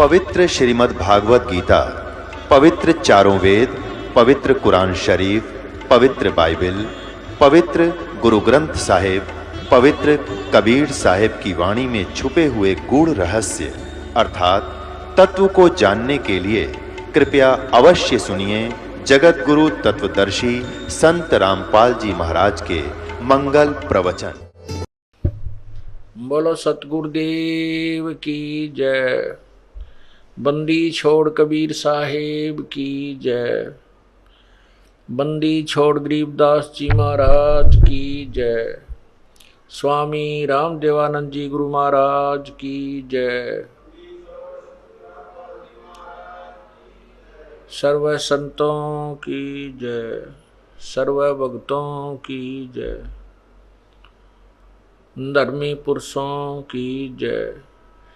पवित्र श्रीमद् भागवत गीता, पवित्र चारों वेद, पवित्र कुरान शरीफ, पवित्र बाइबिल, पवित्र गुरु ग्रंथ साहिब, पवित्र कबीर साहिब की वाणी में छुपे हुए गूढ़ रहस्य अर्थात तत्व को जानने के लिए कृपया अवश्य सुनिए जगत गुरु तत्वदर्शी संत रामपाल जी महाराज के मंगल प्रवचन। बोलो सतगुरुदेव की जय। बंदी छोड़ कबीर साहेब की जय। बंदी छोड़ गरीबदास जी महाराज की जय। स्वामी रामदेवानंद जी गुरु महाराज की जय। सर्व संतों की जय, सर्व भक्तों की जय, धर्मी पुरुषों की जय,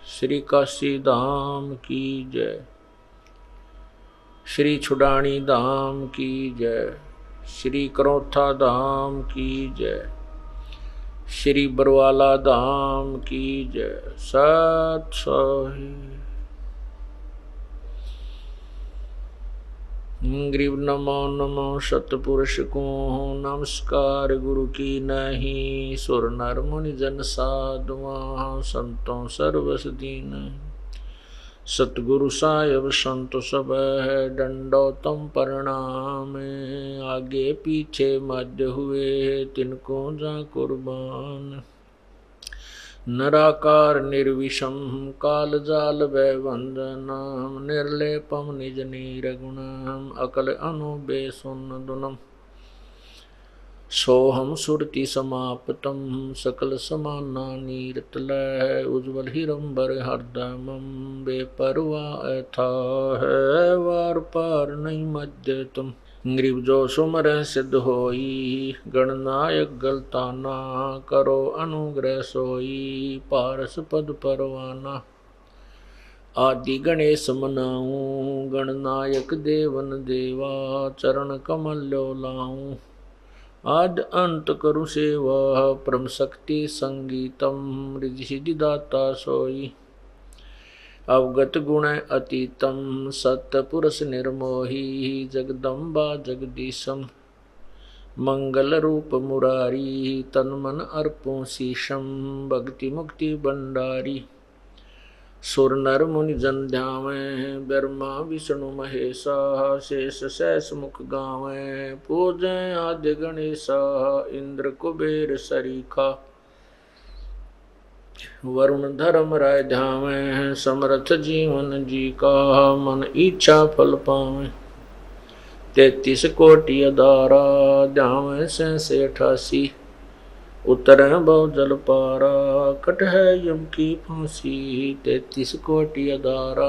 श्री काशी धाम की जय, श्री छुडानी धाम की जय, श्री करोथा धाम की जय, श्री बरवाला धाम की जय। सत सोही ग्रीव नमो नमो सतपुरुष को नमस्कार गुरु की नहीं। सुर नर मुनि जन साधुआ संतों सर्वस दीन। सतगुरु साहेब संत सब है दंडोतम प्रणाम। आगे पीछे मध्य हुए तिनको जा कुर्बान। नराकार निर्विषम काल जाल वंदनम। निर्लेपम निज नीरगुणम अकल अनुबे सुन दुनम। सोहम सुरति समाप्तम सकल समाना नीरतलय। उज्ज्वल हिरंबर हरदमम बेपरवा अथा है वार पार नहीं मध्य तुम। ग्रीव जो सुमर सिद्ध होई गणनायक गलताना। करो अनुग्रह सोई पारस पद परवाना। आदि गणेश मनाऊं गणनायक देवन देवा। चरण कमल लो लाऊं आद अंत करु सेवा। परम शक्ति संगीतम रिधि सिद्धि दाता सोई। अवगत गुण अतीतम सत्पुरुष निर्मोही। जगदम्बा जगदीशम मंगल रूप मुरारी। तन मन अर्पों शीशम भक्ति मुक्ति भंडारी। सुर नर मुनि जन ध्यावें ब्रह्मा विष्णु महेशा। शेष सहस मुख गावें पूजें आद्य गणेशा। इंद्र कुबेर सरीखा वरुण धर्म राय ध्यावें। समर्थ जीवन जी का मन इच्छा फल पावें। 33 कोटि अदारा ध्यावें से 88। उतर बहु जल पारा कट है यम की फांसी। 33 कोटि अदारा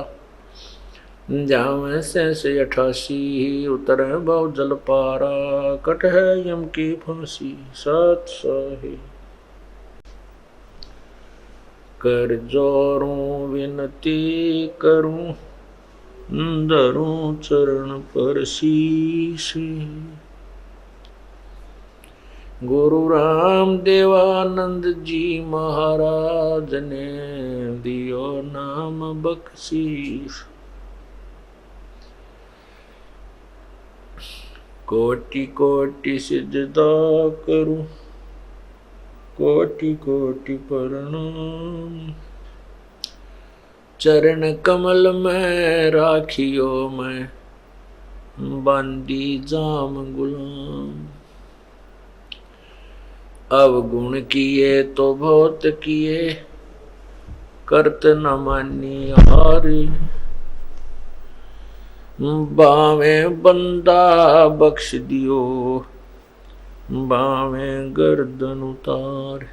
ध्यावें से 88। उतर बहु जल पारा कट है यम की फांसी। सत सोही कर जोरूं विनती करूं धरूं चरण पर शीश। गुरु राम देवानंद जी महाराज ने दियो नाम बख्शीश। कोटि कोटि सिजदा करूं कोटि कोटि प्रणाम। चरण कमल में राखियो मैं बांदी जाम गुलाम। अवगुण किए तो बहुत किए करत न मानी हारी। बावे बंदा बख्श दियो बावे गर्दन उतार।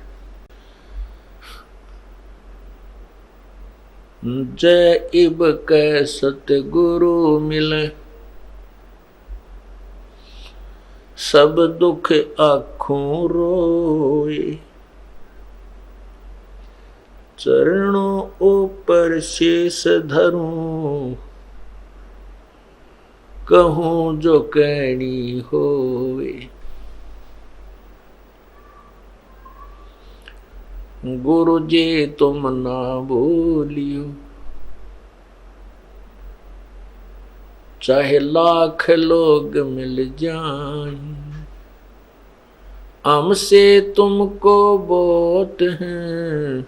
जय इब कै सतगुरु मिले सब दुख आँखों रोए। चरणों ऊपर शेष धरूं कहूँ जो कहनी होए। गुरु जी तुम ना भूलियो चाहे लाख लोग मिल जाएं, हमसे तुमको बहुत हैं,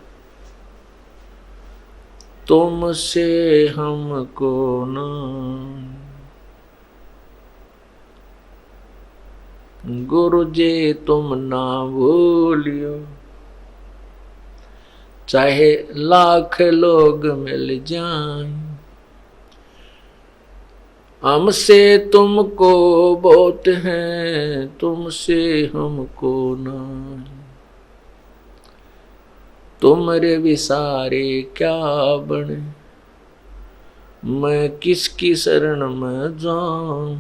तुमसे हमको ना। गुरु जी तुम ना भूलियो, चाहे लाख लोग मिल जाएं, हमसे तुमको बहुत हैं, तुमसे हमको ना। तुमरे विसारे क्या बने, मैं किसकी शरण में जाऊं।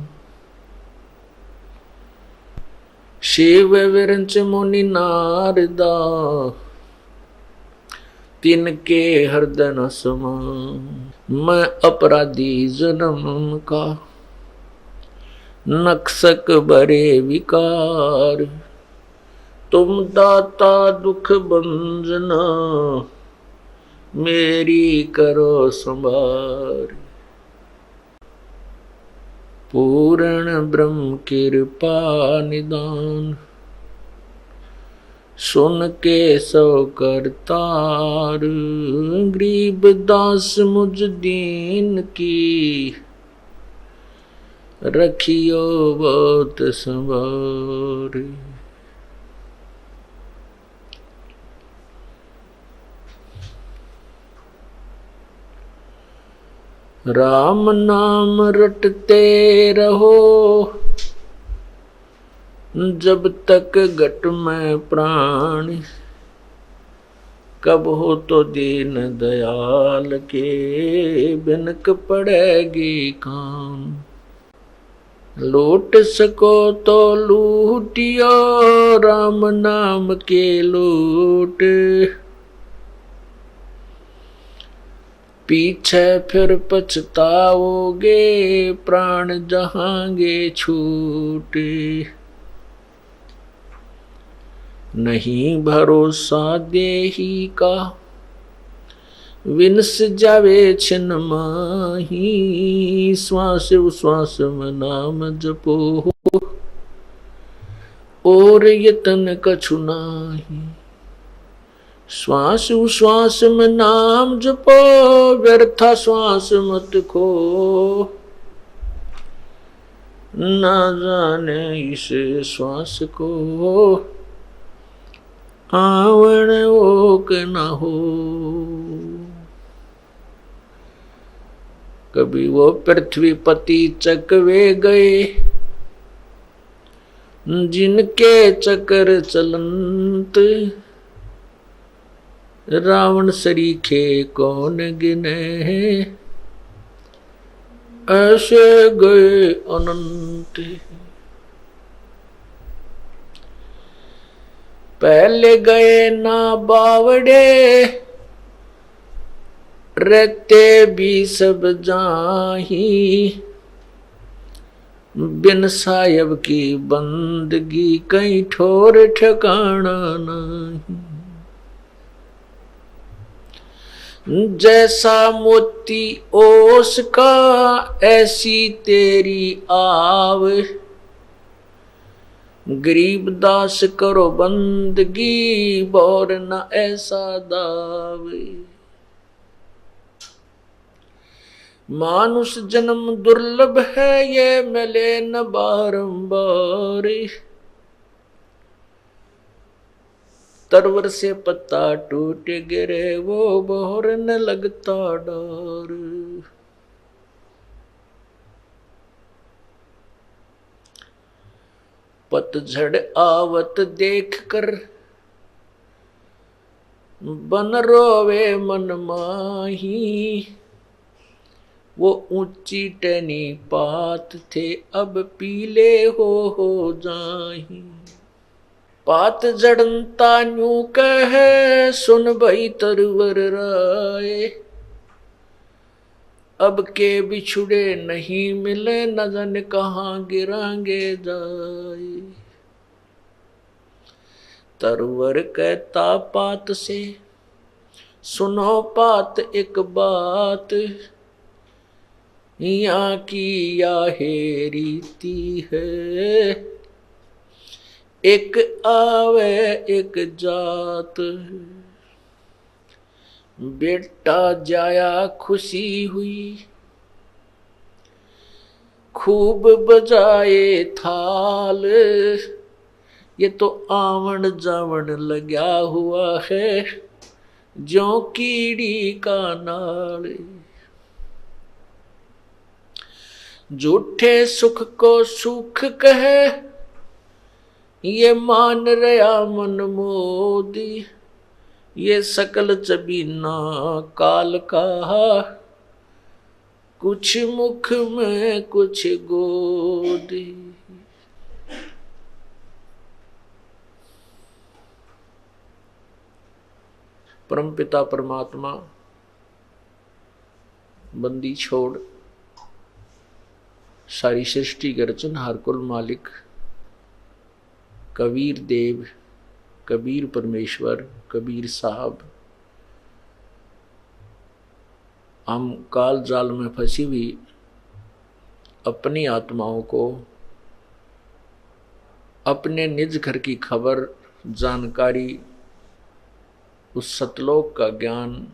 शिव विरंच मुनि नारदा, तिनके हृदय न समाऊं। मैं अपराधी जन्म का, नक्सक बरे विकार। तुम दाता दुख बंजना, मेरी करो संभार। पूर्ण ब्रह्म कृपा निदान, सुन के सो करतार। गरीब दास मुझ दीन की, रखियो बहुत संभार। राम नाम रटते रहो, जब तक घट में प्राण। कब हो तो दीन दयाल के, बिनक पड़ेगी काम। लूट सको तो लूटियो, राम नाम के लूट। पीछे फिर पछताओगे, प्राण जहांगे छूटे। नहीं भरोसा देही का, विनस जावे छिन माही। श्वास उश्वास में नाम जपो, और यतन कछु नाही। श्वास उश्वास में नाम जपो, व्यर्था श्वास मत खो। ना जाने इस श्वास को, आवण ओक न हो। कभी वो पृथ्वीपति चकवे गए, जिनके चक्र चलंत। रावण सरीखे कौन गिने, ऐसे गए अनंत। पहले गए ना बावड़े, रहते भी सब जाही। बिन सायब की बंदगी, कहीं ठोर ठिकाना नहीं। जैसा मोती ओस का, ऐसी तेरी आव। गरीब दास करो बंदगी, बोर न ऐसा दाव। मानुष जन्म दुर्लभ है, ये मिले न बारंबार। तरवर से पत्ता टूट गिरे, वो बोर न लगता डर। पतझड़ आवत देख कर, बन रोवे मन माही। वो ऊंची टहनी पात थे, अब पीले हो जाही। पात जड़नता न्यू कहे, सुन भई तरवर राय। अब के बिछुड़े नहीं मिले, न जाने कहाँ गिरांगे जाए। तरवर कहता पात से, सुनो पात एक बात। यहाँ की यह रीति है, एक आवे एक जात है। बेटा जाया खुशी हुई, खूब बजाए थाल, ये तो आवन जावन लगा हुआ है, ज्यों कीड़ी का नाल। झूठे सुख को सुख कहे, ये मान रहा मन मोदी, ये सकल चबीना काल का, कुछ मुख में कुछ गोदी। परमपिता परमात्मा बंदी छोड़ सारी सृष्टि के रचनहार कुल मालिक कबीर देव, कबीर परमेश्वर, कबीर साहब, हम काल जाल में फंसी हुई अपनी आत्माओं को अपने निज घर की खबर, जानकारी, उस सतलोक का ज्ञान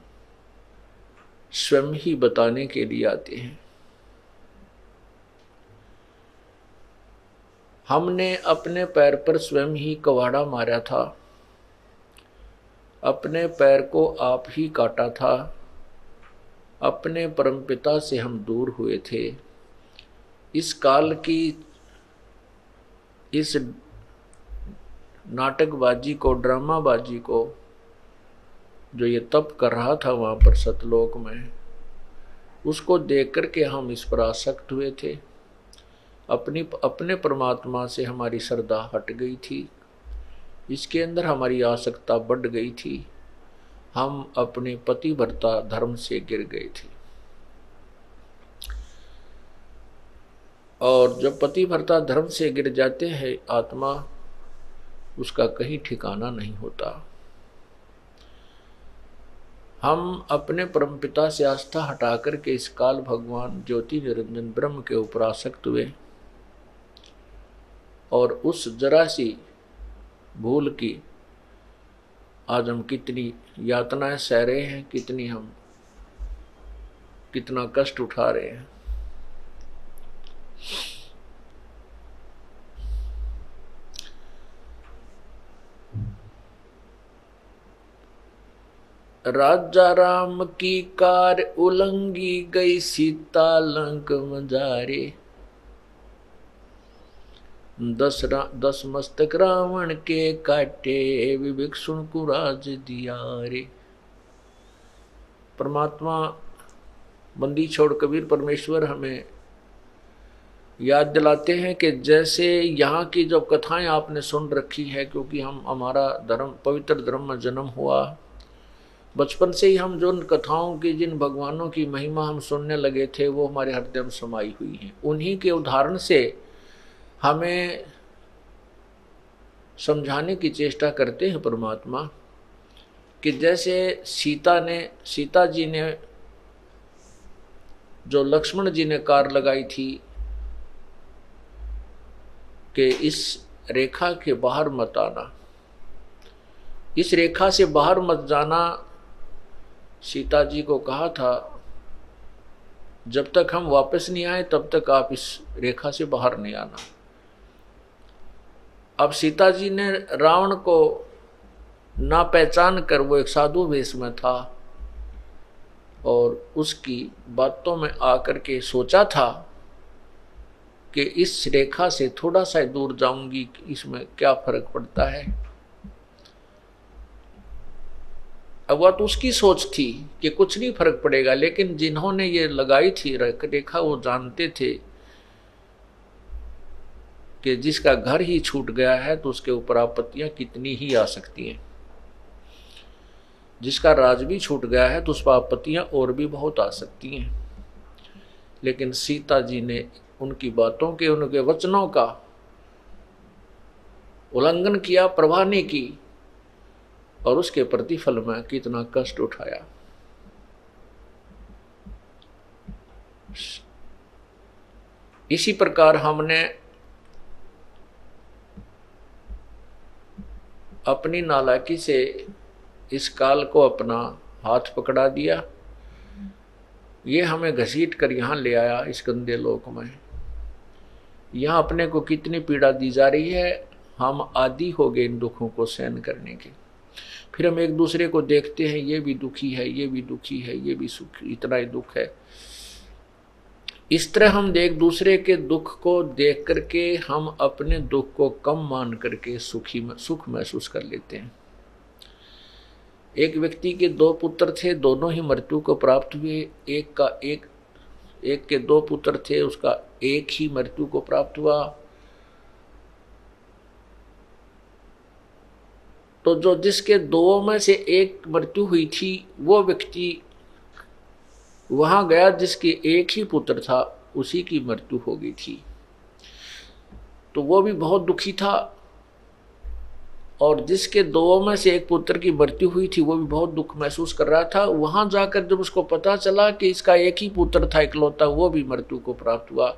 स्वयं ही बताने के लिए आते हैं। हमने अपने पैर पर स्वयं ही कवाड़ा मारा था, अपने पैर को आप ही काटा था, अपने परमपिता से हम दूर हुए थे। इस काल की इस नाटकबाजी को, ड्रामाबाजी को जो ये तप कर रहा था वहाँ पर सतलोक में, उसको देख करके हम इस पर आसक्त हुए थे। अपने परमात्मा से हमारी श्रद्धा हट गई थी, इसके अंदर हमारी आसक्ता बढ़ गई थी, हम अपने पतिव्रता धर्म से गिर गए थे। और जब पतिव्रता धर्म से गिर जाते हैं आत्मा, उसका कहीं ठिकाना नहीं होता। हम अपने परमपिता से आस्था हटा करके इस काल भगवान ज्योति निरंजन ब्रह्म के ऊपर आसक्त हुए और उस जरा सी भूल की आज हम कितनी यातनाएं सह रहे हैं, कितना कष्ट उठा रहे हैं। राजा राम की कार उलंगी गई, सीता लंक मजारे। 10 मस्तक रावण के काटे, विवेक सुन को राज दिया रे। परमात्मा बंदी छोड़ कबीर परमेश्वर हमें याद दिलाते हैं कि जैसे यहाँ की जो कथाएं आपने सुन रखी है, क्योंकि हमारा धर्म पवित्र धर्म में जन्म हुआ, बचपन से ही हम जो कथाओं की, जिन भगवानों की महिमा हम सुनने लगे थे, वो हमारे हृदय में समाई हुई हैं। उन्हीं के उदाहरण से हमें समझाने की चेष्टा करते हैं परमात्मा कि जैसे सीता जी ने जो लक्ष्मण जी ने कार लगाई थी कि इस रेखा के बाहर मत आना, इस रेखा से बाहर मत जाना, सीता जी को कहा था जब तक हम वापस नहीं आए तब तक आप इस रेखा से बाहर नहीं आना। अब सीता जी ने रावण को ना पहचान कर, वो एक साधु वेश में था और उसकी बातों में आकर के सोचा था कि इस रेखा से थोड़ा सा दूर जाऊंगी, इसमें क्या फर्क पड़ता है। अब वह तो उसकी सोच थी कि कुछ नहीं फर्क पड़ेगा, लेकिन जिन्होंने ये लगाई थी रेखा वो जानते थे कि जिसका घर ही छूट गया है तो उसके ऊपर आपत्तियां कितनी ही आ सकती हैं। जिसका राज भी छूट गया है तो उस पर आपत्तियां और भी बहुत आ सकती हैं। लेकिन सीता जी ने उनकी बातों के, उनके वचनों का उल्लंघन किया, परवाह नहीं की और उसके प्रतिफल में कितना कष्ट उठाया। इसी प्रकार हमने अपनी नालायकी से इस काल को अपना हाथ पकड़ा दिया, ये हमें घसीट कर यहाँ ले आया इस गंदे लोक में। यहाँ अपने को कितनी पीड़ा दी जा रही है, हम आदी हो गए इन दुखों को सहन करने के। फिर हम एक दूसरे को देखते हैं, ये भी दुखी है, ये भी दुखी है, ये भी सुखी, इतना ही दुख है। इस तरह हम एक दूसरे के दुख को देख करके हम अपने दुख को कम मान करके सुख महसूस कर लेते हैं। एक व्यक्ति के 2 पुत्र थे, दोनों ही मृत्यु को प्राप्त हुए। एक के 2 पुत्र थे, उसका एक ही मृत्यु को प्राप्त हुआ। तो जो जिसके 2 में से एक मृत्यु हुई थी, वो व्यक्ति वहां गया जिसके एक ही पुत्र था, उसी की मृत्यु हो गई थी। तो वो भी बहुत दुखी था, और जिसके 2 में से एक पुत्र की मृत्यु हुई थी, वो भी बहुत दुख महसूस कर रहा था। वहां जाकर जब उसको पता चला कि इसका एक ही पुत्र था इकलौता, वो भी मृत्यु को प्राप्त हुआ,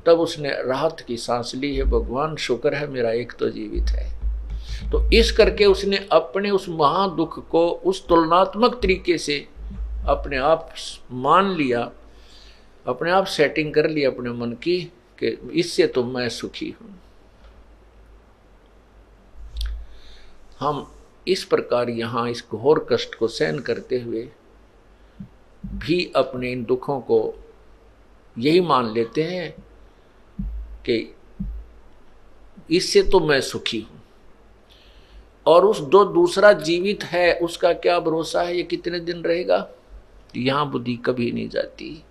तब उसने राहत की सांस ली है, भगवान शुक्र है मेरा एक तो जीवित है। तो इस करके उसने अपने उस महादुख को उस तुलनात्मक तरीके से अपने आप मान लिया, अपने आप सेटिंग कर ली अपने मन की कि इससे तो मैं सुखी हूं। हम इस प्रकार यहाँ इस घोर कष्ट को सहन करते हुए भी अपने इन दुखों को यही मान लेते हैं कि इससे तो मैं सुखी हूं। और उस जो दूसरा जीवित है उसका क्या भरोसा है, ये कितने दिन रहेगा, यहाँ बुद्धि कभी नहीं जाती।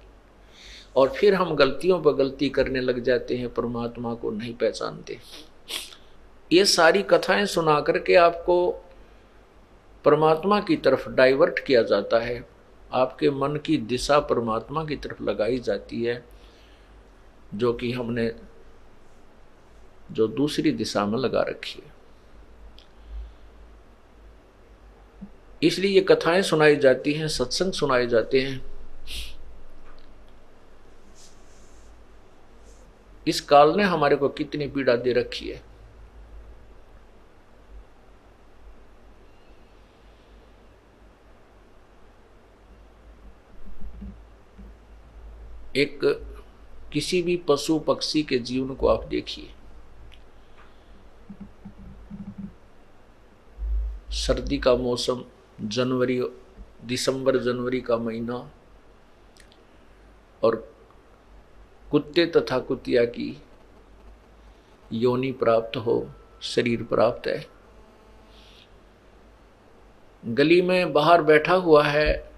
और फिर हम गलतियों पर गलती करने लग जाते हैं, परमात्मा को नहीं पहचानते। ये सारी कथाएं सुना करके आपको परमात्मा की तरफ डाइवर्ट किया जाता है, आपके मन की दिशा परमात्मा की तरफ लगाई जाती है, जो कि हमने जो दूसरी दिशा में लगा रखी है। इसलिए ये कथाएं सुनाई जाती हैं, सत्संग सुनाए जाते हैं। इस काल ने हमारे को कितनी पीड़ा दे रखी है। एक किसी भी पशु पक्षी के जीवन को आप देखिए, सर्दी का मौसम, दिसंबर जनवरी का महीना, और कुत्ते तथा कुतिया की योनि प्राप्त हो, शरीर प्राप्त है, गली में बाहर बैठा हुआ है,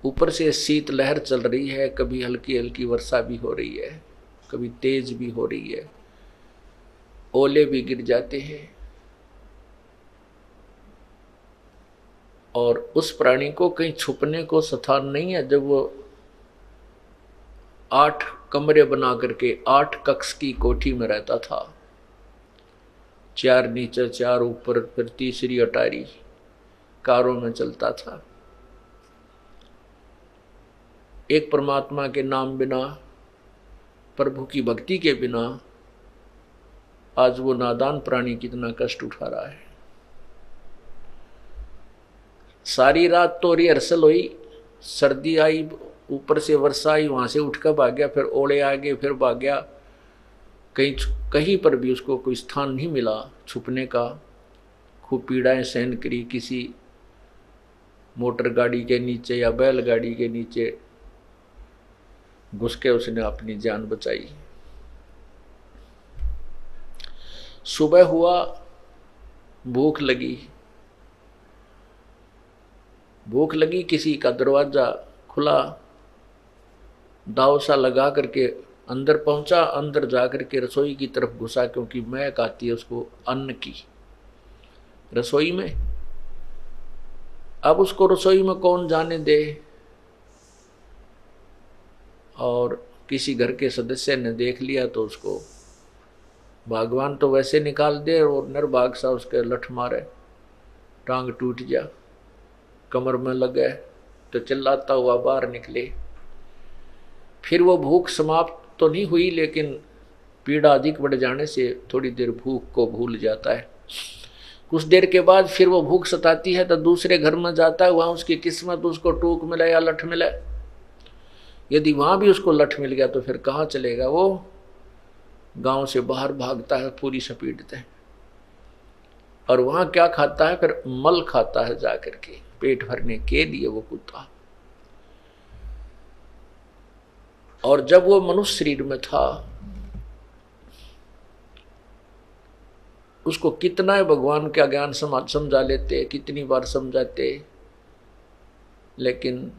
ऊपर से शीत लहर चल रही है, कभी हल्की हल्की वर्षा भी हो रही है, कभी तेज भी हो रही है, ओले भी गिर जाते हैं, और उस प्राणी को कहीं छुपने को स्थान नहीं है। जब वो 8 कमरे बना करके 8 कक्ष की कोठी में रहता था, 4 नीचे 4 ऊपर, फिर तीसरी अटारी कारों में चलता था, एक परमात्मा के नाम बिना, प्रभु की भक्ति के बिना आज वो नादान प्राणी कितना कष्ट उठा रहा है। सारी रात तो रिहर्सल हुई, सर्दी आई, ऊपर से वर्षा आई, वहां से उठकर भाग गया, फिर ओले आ गए, फिर भाग गया, कहीं पर भी उसको कोई स्थान नहीं मिला छुपने का। खूब पीड़ाएं सहन करी, किसी मोटर गाड़ी के नीचे या बैलगाड़ी के नीचे घुस के उसने अपनी जान बचाई। सुबह हुआ, भूख लगी, किसी का दरवाजा खुला, दाव सा लगा करके अंदर पहुंचा, अंदर जाकर के रसोई की तरफ घुसा, क्योंकि महक आती है उसको अन्न की रसोई में। अब उसको रसोई में कौन जाने दे, और किसी घर के सदस्य ने देख लिया तो उसको भगवान तो वैसे निकाल दे, और निर्भाग सा उसके लठ मारे, टांग टूट जा, कमर में लगे, तो चिल्लाता हुआ बाहर निकले। फिर वो भूख समाप्त तो नहीं हुई, लेकिन पीड़ा अधिक बढ़ जाने से थोड़ी देर भूख को भूल जाता है। कुछ देर के बाद फिर वो भूख सताती है तो दूसरे घर में जाता है, वहाँ उसकी किस्मत उसको टूक मिले या लठ मिले। यदि वहाँ भी उसको लठ मिल गया तो फिर कहाँ चलेगा, वो गांव से बाहर भागता है पूरी स्पीड से। और वहाँ क्या खाता है, फिर मल खाता है जाकर के, पेट भरने के लिए वो कुत्ता। और जब वो मनुष्य शरीर में था, उसको कितना है भगवान का ज्ञान समझा लेते, कितनी बार समझाते, लेकिन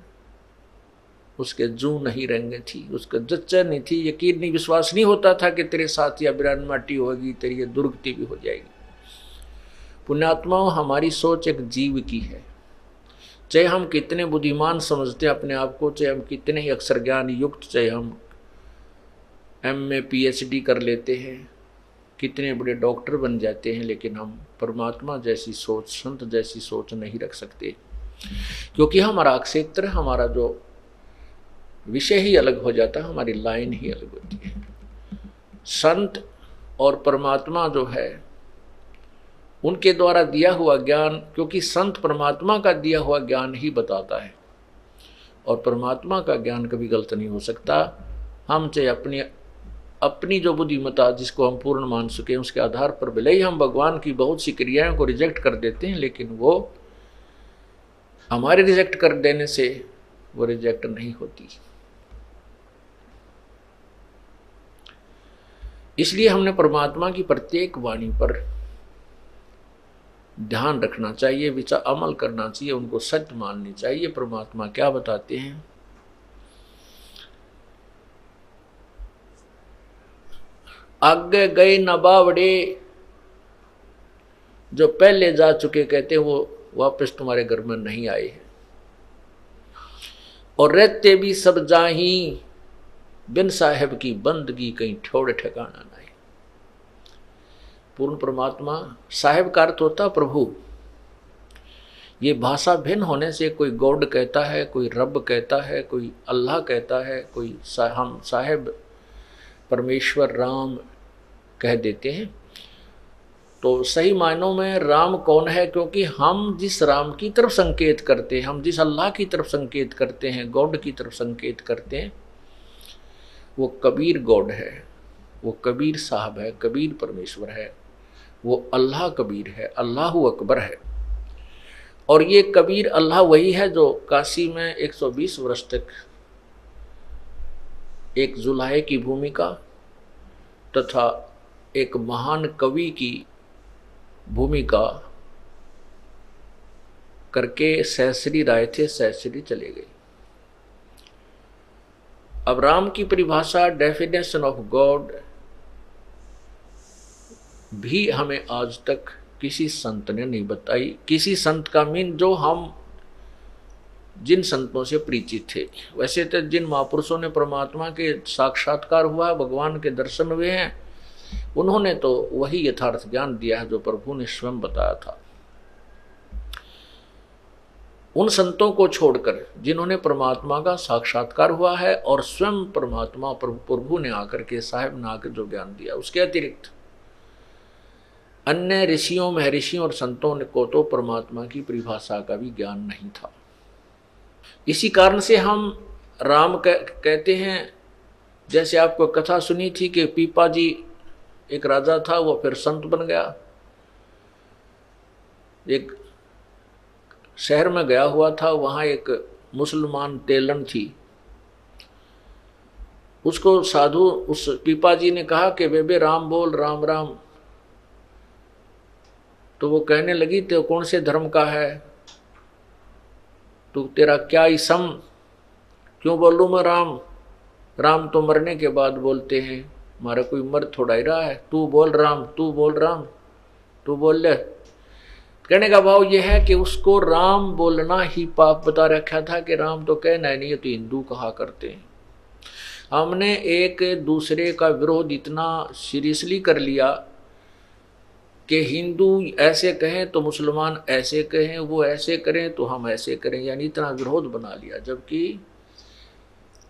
उसके जू नहीं रेंगे थी, उसका जच्चा नहीं थी, यकीन नहीं, विश्वास नहीं होता था कि तेरे साथ या बिरान माटी होगी, तेरी ये दुर्गति भी हो जाएगी। पुण्यात्माओं, हमारी सोच एक जीव की है। चाहे हम कितने बुद्धिमान समझते हैं अपने आप को, चाहे हम कितने ही अक्षर ज्ञान युक्त, चाहे हम MA PhD कर लेते हैं, कितने बड़े डॉक्टर बन जाते हैं, लेकिन हम परमात्मा जैसी सोच, संत जैसी सोच नहीं रख सकते, क्योंकि हमारा क्षेत्र, हमारा जो विषय ही अलग हो जाता है, हमारी लाइन ही अलग होती है। संत और परमात्मा जो है उनके द्वारा दिया हुआ ज्ञान, क्योंकि संत परमात्मा का दिया हुआ ज्ञान ही बताता है और परमात्मा का ज्ञान कभी गलत नहीं हो सकता। हम चाहे अपनी जो बुद्धिमत्ता जिसको हम पूर्ण मान सके उसके आधार पर भले ही हम भगवान की बहुत सी क्रियाओं को रिजेक्ट कर देते हैं, लेकिन वो हमारे रिजेक्ट कर देने से वो रिजेक्ट नहीं होती। इसलिए हमने परमात्मा की प्रत्येक वाणी पर ध्यान रखना चाहिए, विचार अमल करना चाहिए, उनको सत्य माननी चाहिए। परमात्मा क्या बताते हैं, आगे गए न बावड़े, जो पहले जा चुके कहते हैं वो वापस तुम्हारे घर में नहीं आए हैं। और रहते भी सब जाही, बिन साहेब की बंदगी कहीं ठोड़ ठिकाना नहीं। पूर्ण परमात्मा, साहेब का अर्थ होता प्रभु। ये भाषा भिन्न होने से कोई गॉड कहता है, कोई रब कहता है, कोई अल्लाह कहता है, कोई हम साहेब परमेश्वर राम कह देते हैं। तो सही मायनों में राम कौन है, क्योंकि हम जिस राम की तरफ संकेत करते हैं, हम जिस अल्लाह की तरफ संकेत करते हैं, गॉड की तरफ संकेत करते हैं, वो कबीर गॉड है, वो कबीर साहब है, कबीर परमेश्वर है, वो अल्लाह कबीर है, अल्लाह अकबर है। और ये कबीर अल्लाह वही है जो काशी में 120 वर्ष तक एक जुलाहे की भूमिका तथा एक महान कवि की भूमिका करके सहस्री राय थे, सहस्री चले गए। अब राम की परिभाषा, डेफिनेशन ऑफ गॉड भी हमें आज तक किसी संत ने नहीं बताई। किसी संत का मीन जो हम जिन संतों से परिचित थे। वैसे तो जिन महापुरुषों ने परमात्मा के साक्षात्कार हुआ, भगवान के दर्शन हुए हैं, उन्होंने तो वही यथार्थ ज्ञान दिया है जो प्रभु ने स्वयं बताया था। उन संतों को छोड़कर जिन्होंने परमात्मा का साक्षात्कार हुआ है और स्वयं परमात्मा प्रभु ने आकर के, साहेब ने आकर जो ज्ञान दिया, उसके अतिरिक्त अन्य ऋषियों, महर्षियों और संतों को तो परमात्मा की परिभाषा का भी ज्ञान नहीं था। इसी कारण से हम राम कहते हैं। जैसे आपको कथा सुनी थी कि पीपा जी एक राजा था, वो फिर संत बन गया। एक शहर में गया हुआ था, वहाँ एक मुसलमान तेलन थी। उसको साधु, उस पीपा जी ने कहा कि बेबे राम बोल, राम राम। तो वो कहने लगी, तो कौन से धर्म का है तो तेरा क्या इसम, क्यों बोलूँ मैं राम? राम तो मरने के बाद बोलते हैं, हमारा कोई मर थोड़ा ही रहा है। तू बोल राम, तू बोल राम, तू बोल ले। कहने का भाव यह है कि उसको राम बोलना ही पाप बता रखा था कि राम तो कहना है नहीं, ये तो हिंदू कहा करते हैं। हमने एक दूसरे का विरोध इतना सीरियसली कर लिया कि हिंदू ऐसे कहें तो मुसलमान ऐसे कहें, वो ऐसे करें तो हम ऐसे करें, यानी इतना विरोध बना लिया। जबकि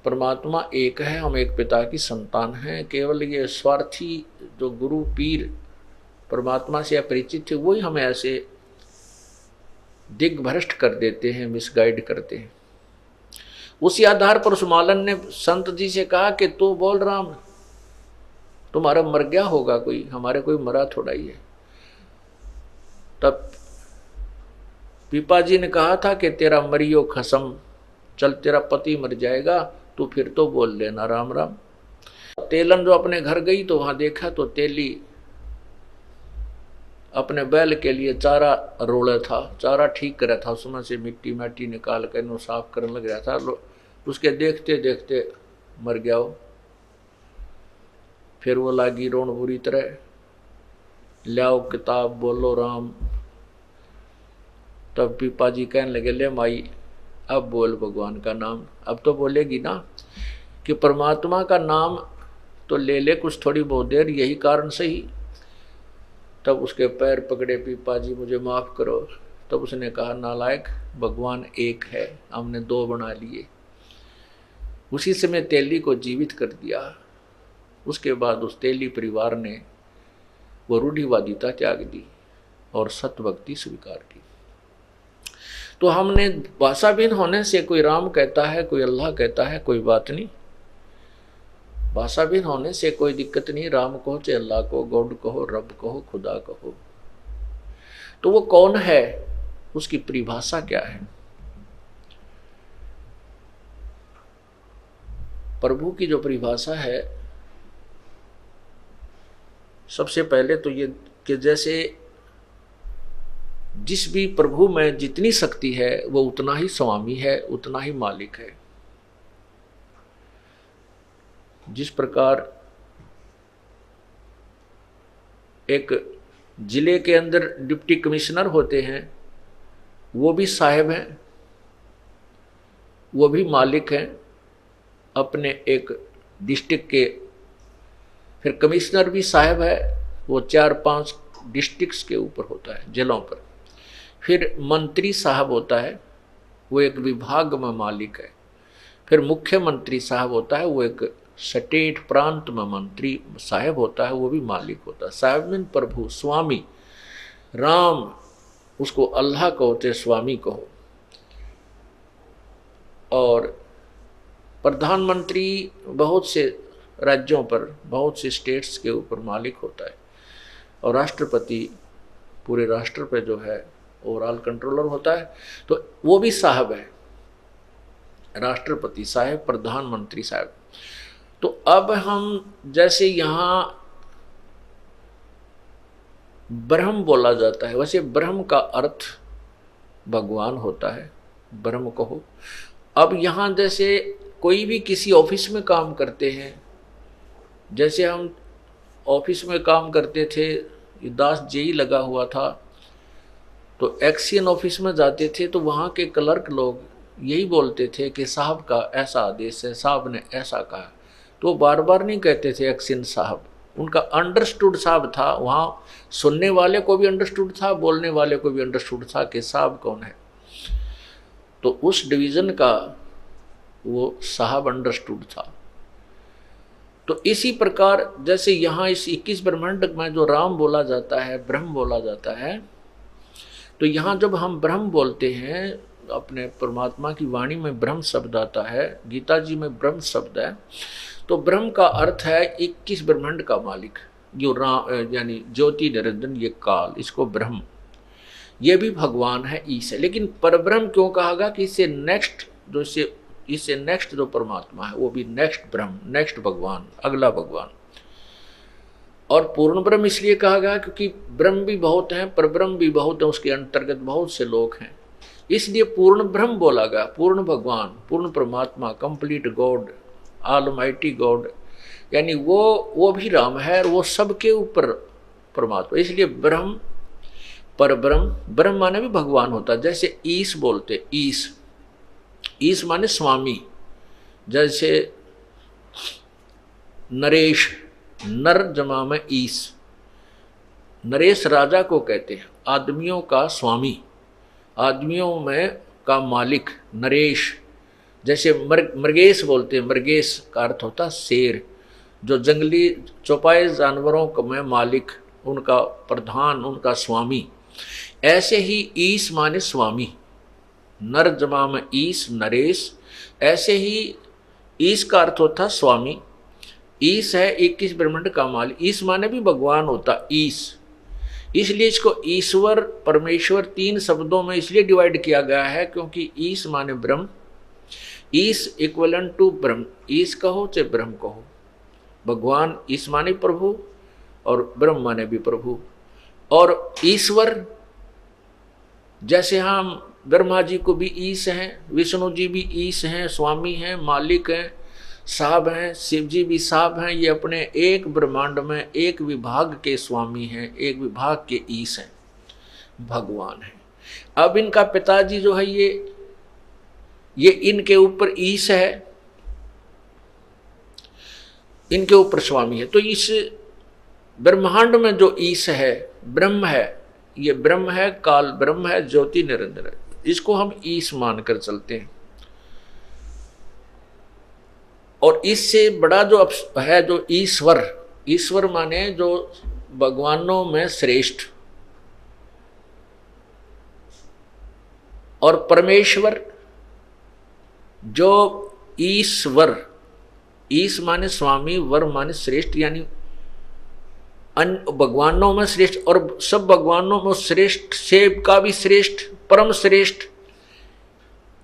परमात्मा एक है, हम एक पिता की संतान हैं। केवल ये स्वार्थी जो गुरु पीर परमात्मा से अपरिचित थे वही हमें ऐसे दिग्भ्रष्ट कर देते हैं, मिसगाइड करते हैं। उसी आधार पर उस मालन ने संत जी से कहा कि तू बोल राम, तुम्हारा मर गया होगा कोई, हमारे कोई मरा थोड़ा ही है। तब पीपा जी ने कहा था कि तेरा मरियो खसम, चल तेरा पति मर जाएगा, तू फिर तो बोल लेना राम राम। तेलन जो अपने घर गई तो वहां देखा तो तेली अपने बैल के लिए चारा रोड़ा था, चारा ठीक कर रहा था, उसमें से मिट्टी माटी निकाल कर नो साफ करने लग रहा था। उसके देखते देखते मर गया वो। फिर वो लागी रोन बुरी तरह, लाओ किताब बोलो राम। तब पीपा जी कहने लगे, ले माई अब बोल भगवान का नाम। अब तो बोलेगी ना कि परमात्मा का नाम तो ले ले कुछ थोड़ी बहुत देर, यही कारण सही। तब उसके पैर पकड़े, पीपा जी मुझे माफ करो। तब उसने कहा, नालायक, भगवान एक है, हमने दो बना लिए। उसी समय तेली को जीवित कर दिया। उसके बाद उस तेली परिवार ने वो रूढ़िवादिता त्याग दी और सत्य भक्ति स्वीकार की। तो हमने भाषाहीन होने से कोई राम कहता है, कोई अल्लाह कहता है, कोई बात नहीं। भाषाहीन होने से कोई दिक्कत नहीं, राम कहो चाहे अल्लाह को, गॉड कहो, रब कहो, खुदा कहो। तो वो कौन है, उसकी परिभाषा क्या है? प्रभु की जो परिभाषा है, सबसे पहले तो ये कि जैसे जिस भी प्रभु में जितनी शक्ति है वो उतना ही स्वामी है, उतना ही मालिक है। जिस प्रकार एक जिले के अंदर डिप्टी कमिश्नर होते हैं, वो भी साहब हैं, वो भी मालिक हैं अपने एक डिस्ट्रिक्ट के। फिर कमिश्नर भी साहब है, वो 4-5 डिस्ट्रिक्ट्स के ऊपर होता है, जिलों पर। फिर मंत्री साहब होता है, वो एक विभाग में मालिक है। फिर मुख्यमंत्री साहब होता है, वो एक स्टेट प्रांत में मंत्री साहब होता है, वो भी मालिक होता है। साहब मीन प्रभु, स्वामी। राम उसको अल्लाह कहो चाहे स्वामी कहो। और प्रधानमंत्री बहुत से राज्यों पर, बहुत से स्टेट्स के ऊपर मालिक होता है। और राष्ट्रपति पूरे राष्ट्र पे जो है ओवरऑल कंट्रोलर होता है, तो वो भी साहब है। राष्ट्रपति साहब, प्रधानमंत्री साहब। तो अब हम जैसे यहाँ ब्रह्म बोला जाता है, वैसे ब्रह्म का अर्थ भगवान होता है, ब्रह्म कहो। अब यहाँ जैसे कोई भी किसी ऑफिस में काम करते हैं, जैसे हम ऑफिस में काम करते थे, दास जेई लगा हुआ था, तो एक्शन ऑफिस में जाते थे तो वहाँ के क्लर्क लोग यही बोलते थे कि साहब का ऐसा आदेश है, साहब ने ऐसा कहा। तो बार बार नहीं कहते थे एक्शन साहब, उनका अंडरस्टूड साहब था। वहाँ सुनने वाले को भी अंडरस्टूड था, बोलने वाले को भी अंडरस्टूड था कि साहब कौन है। तो उस डिवीज़न का वो साहब अंडरस्टूड था। तो इसी प्रकार जैसे यहाँ इस 21 ब्रह्मांड में जो राम बोला जाता है, ब्रह्म बोला जाता है, तो यहाँ जब हम ब्रह्म बोलते हैं, अपने परमात्मा की वाणी में ब्रह्म शब्द आता है, गीता जी में ब्रह्म शब्द है, तो ब्रह्म का अर्थ है 21 ब्रह्मांड का मालिक, जो राम यानी ज्योति निरंजन, ये काल, इसको ब्रह्म, ये भी भगवान है, ईश है। लेकिन परब्रह्म क्यों कहा गया कि इससे नेक्स्ट जो परमात्मा है वो भी नेक्स्ट ब्रह्म, नेक्स्ट भगवान, अगला भगवान। और पूर्ण ब्रह्म इसलिए कहा गया क्योंकि ब्रह्म भी बहुत हैं, परब्रह्म भी बहुत हैं, उसके अंतर्गत बहुत से लोग हैं, इसलिए पूर्ण ब्रह्म बोला गया। पूर्ण भगवान, पूर्ण परमात्मा, कंप्लीट गॉड, ऑलमाइटी गॉड, यानी वो भी राम है और वो सबके ऊपर परमात्मा। इसलिए ब्रह्म, परब्रह्म, ब्रह्म माने भी भगवान होता है। जैसे ईश बोलते, ईश माने स्वामी। जैसे नरेश, नर जमा में ईश, नरेश राजा को कहते हैं, आदमियों का स्वामी, आदमियों में का मालिक, नरेश। जैसे मृगेश बोलते हैं, मृगेश का अर्थ होता शेर, जो जंगली चौपाए जानवरों का में मालिक, उनका प्रधान, उनका स्वामी। ऐसे ही ईश माने स्वामी, नर जमा में ईश नरेश, ऐसे ही ईश का अर्थ होता स्वामी। ईश है 21 ब्रह्मांड का मालिक, ईश माने भी भगवान होता ईश, इसलिए इसको ईश्वर परमेश्वर 3 शब्दों में इसलिए डिवाइड किया गया है क्योंकि ईश माने ब्रह्म, ईश इक्वलेंट टू ब्रह्म, ईश कहो चाहे ब्रह्म कहो, भगवान ईश माने प्रभु और ब्रह्म माने भी प्रभु। और ईश्वर जैसे हम ब्रह्मा जी को भी ईश हैं, विष्णु जी भी ईश हैं, स्वामी हैं, मालिक हैं, साहब हैं, शिव जी भी साहब हैं, ये अपने एक ब्रह्मांड में एक विभाग के स्वामी हैं, एक विभाग के ईश हैं, भगवान हैं। अब इनका पिताजी जो है ये इनके ऊपर ईश है, इनके ऊपर स्वामी है। तो इस ब्रह्मांड में जो ईश है ब्रह्म है, ये ब्रह्म है, काल ब्रह्म है, ज्योति निरंजन है, इसको हम ईश मानकर चलते हैं। और इससे बड़ा जो है जो ईश्वर, ईश्वर माने जो भगवानों में श्रेष्ठ, और परमेश्वर जो ईश्वर, ईश माने स्वामी, वर माने श्रेष्ठ, यानी भगवानों में श्रेष्ठ, और सब भगवानों में श्रेष्ठ से का भी श्रेष्ठ, परम श्रेष्ठ।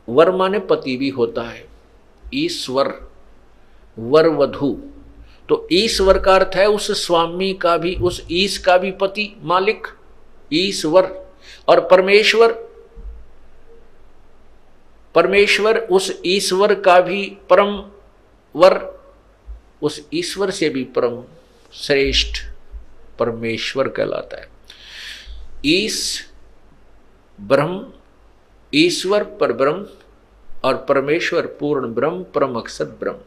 वर माने पति भी होता है, ईश्वर वर वधु, तो ईश्वर का अर्थ है उस स्वामी का भी, उस ईश का भी पति मालिक ईश्वर। और परमेश्वर, परमेश्वर उस ईश्वर का भी परम वर, उस ईश्वर से भी परम श्रेष्ठ परमेश्वर कहलाता है। ईश ब्रह्म, ईश्वर पर ब्रह्म, और परमेश्वर पूर्ण ब्रह्म, परम अक्षर ब्रह्म।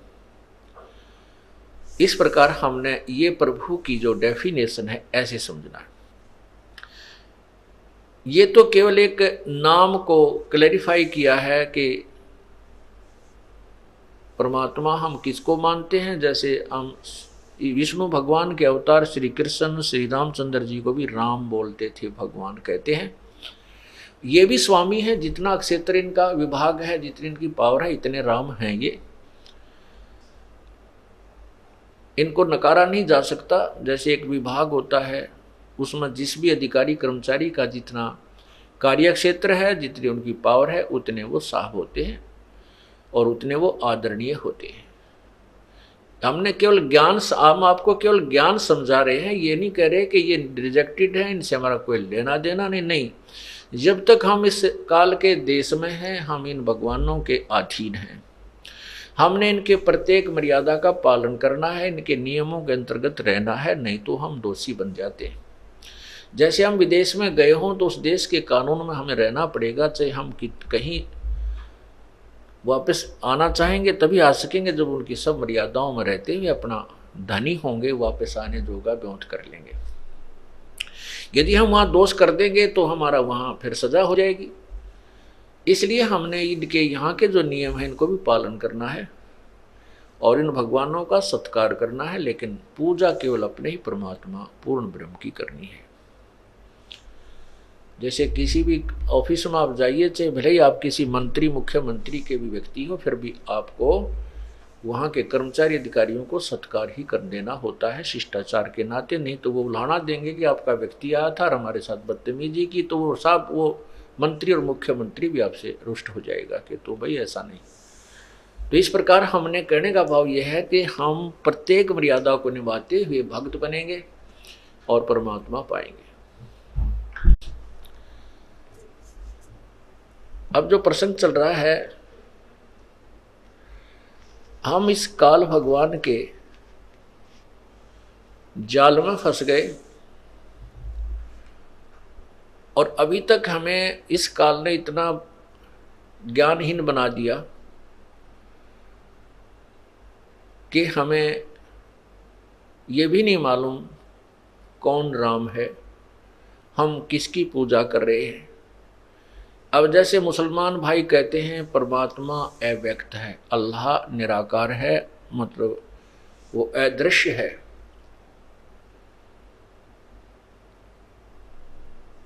इस प्रकार हमने ये प्रभु की जो डेफिनेशन है ऐसे समझना है। ये तो केवल एक नाम को क्लैरिफाई किया है कि परमात्मा हम किसको मानते हैं। जैसे हम विष्णु भगवान के अवतार श्री कृष्ण श्री रामचंद्र जी को भी राम बोलते थे, भगवान कहते हैं। ये भी स्वामी है, जितना क्षेत्र इनका विभाग है, जितनी इनकी पावर है, इतने राम हैं ये, इनको नकारा नहीं जा सकता। जैसे एक विभाग होता है, उसमें जिस भी अधिकारी कर्मचारी का जितना कार्य क्षेत्र है, जितनी उनकी पावर है, उतने वो साहब होते हैं और उतने वो आदरणीय होते हैं। हमने केवल ज्ञान, हम आपको केवल ज्ञान समझा रहे हैं, ये नहीं कह रहे कि ये रिजेक्टेड है, इनसे हमारा कोई लेना देना नहीं। जब तक हम इस काल के देश में हैं, हम इन भगवानों के अधीन हैं। हमने इनके प्रत्येक मर्यादा का पालन करना है, इनके नियमों के अंतर्गत रहना है, नहीं तो हम दोषी बन जाते हैं। जैसे हम विदेश में गए हों तो उस देश के कानून में हमें रहना पड़ेगा, चाहे हम कहीं वापस आना चाहेंगे तभी आ सकेंगे जब उनकी सब मर्यादाओं में रहते हुए अपना धनी होंगे, वापस आने जोगा ब्योंत कर लेंगे। यदि हम वहाँ दोष कर देंगे तो हमारा वहाँ फिर सजा हो जाएगी। इसलिए हमने इनके यहाँ के जो नियम हैं इनको भी पालन करना है और इन भगवानों का सत्कार करना है, लेकिन पूजा केवल अपने ही परमात्मा पूर्ण ब्रह्म की करनी है। जैसे किसी भी ऑफिस में आप जाइए, चाहे भले ही आप किसी मंत्री मुख्यमंत्री के भी व्यक्ति हो, फिर भी आपको वहाँ के कर्मचारी अधिकारियों को सत्कार ही कर देना होता है शिष्टाचार के नाते, नहीं तो वो उल्हाना देंगे कि आपका व्यक्ति आया था और हमारे साथ बदतमीजी की, तो वो साहब वो मंत्री और मुख्यमंत्री भी आपसे रुष्ट हो जाएगा कि तो भाई ऐसा नहीं। तो इस प्रकार हमने कहने का भाव यह है कि हम प्रत्येक मर्यादा को निभाते हुए भक्त बनेंगे और परमात्मा पाएंगे। अब जो प्रसंग चल रहा है, हम इस काल भगवान के जाल में फंस गए और अभी तक हमें इस काल ने इतना ज्ञानहीन बना दिया कि हमें ये भी नहीं मालूम कौन राम है, हम किसकी पूजा कर रहे हैं, अब जैसे मुसलमान भाई कहते हैं परमात्मा अव्यक्त है, अल्लाह निराकार है, मतलब वो अदृश्य है,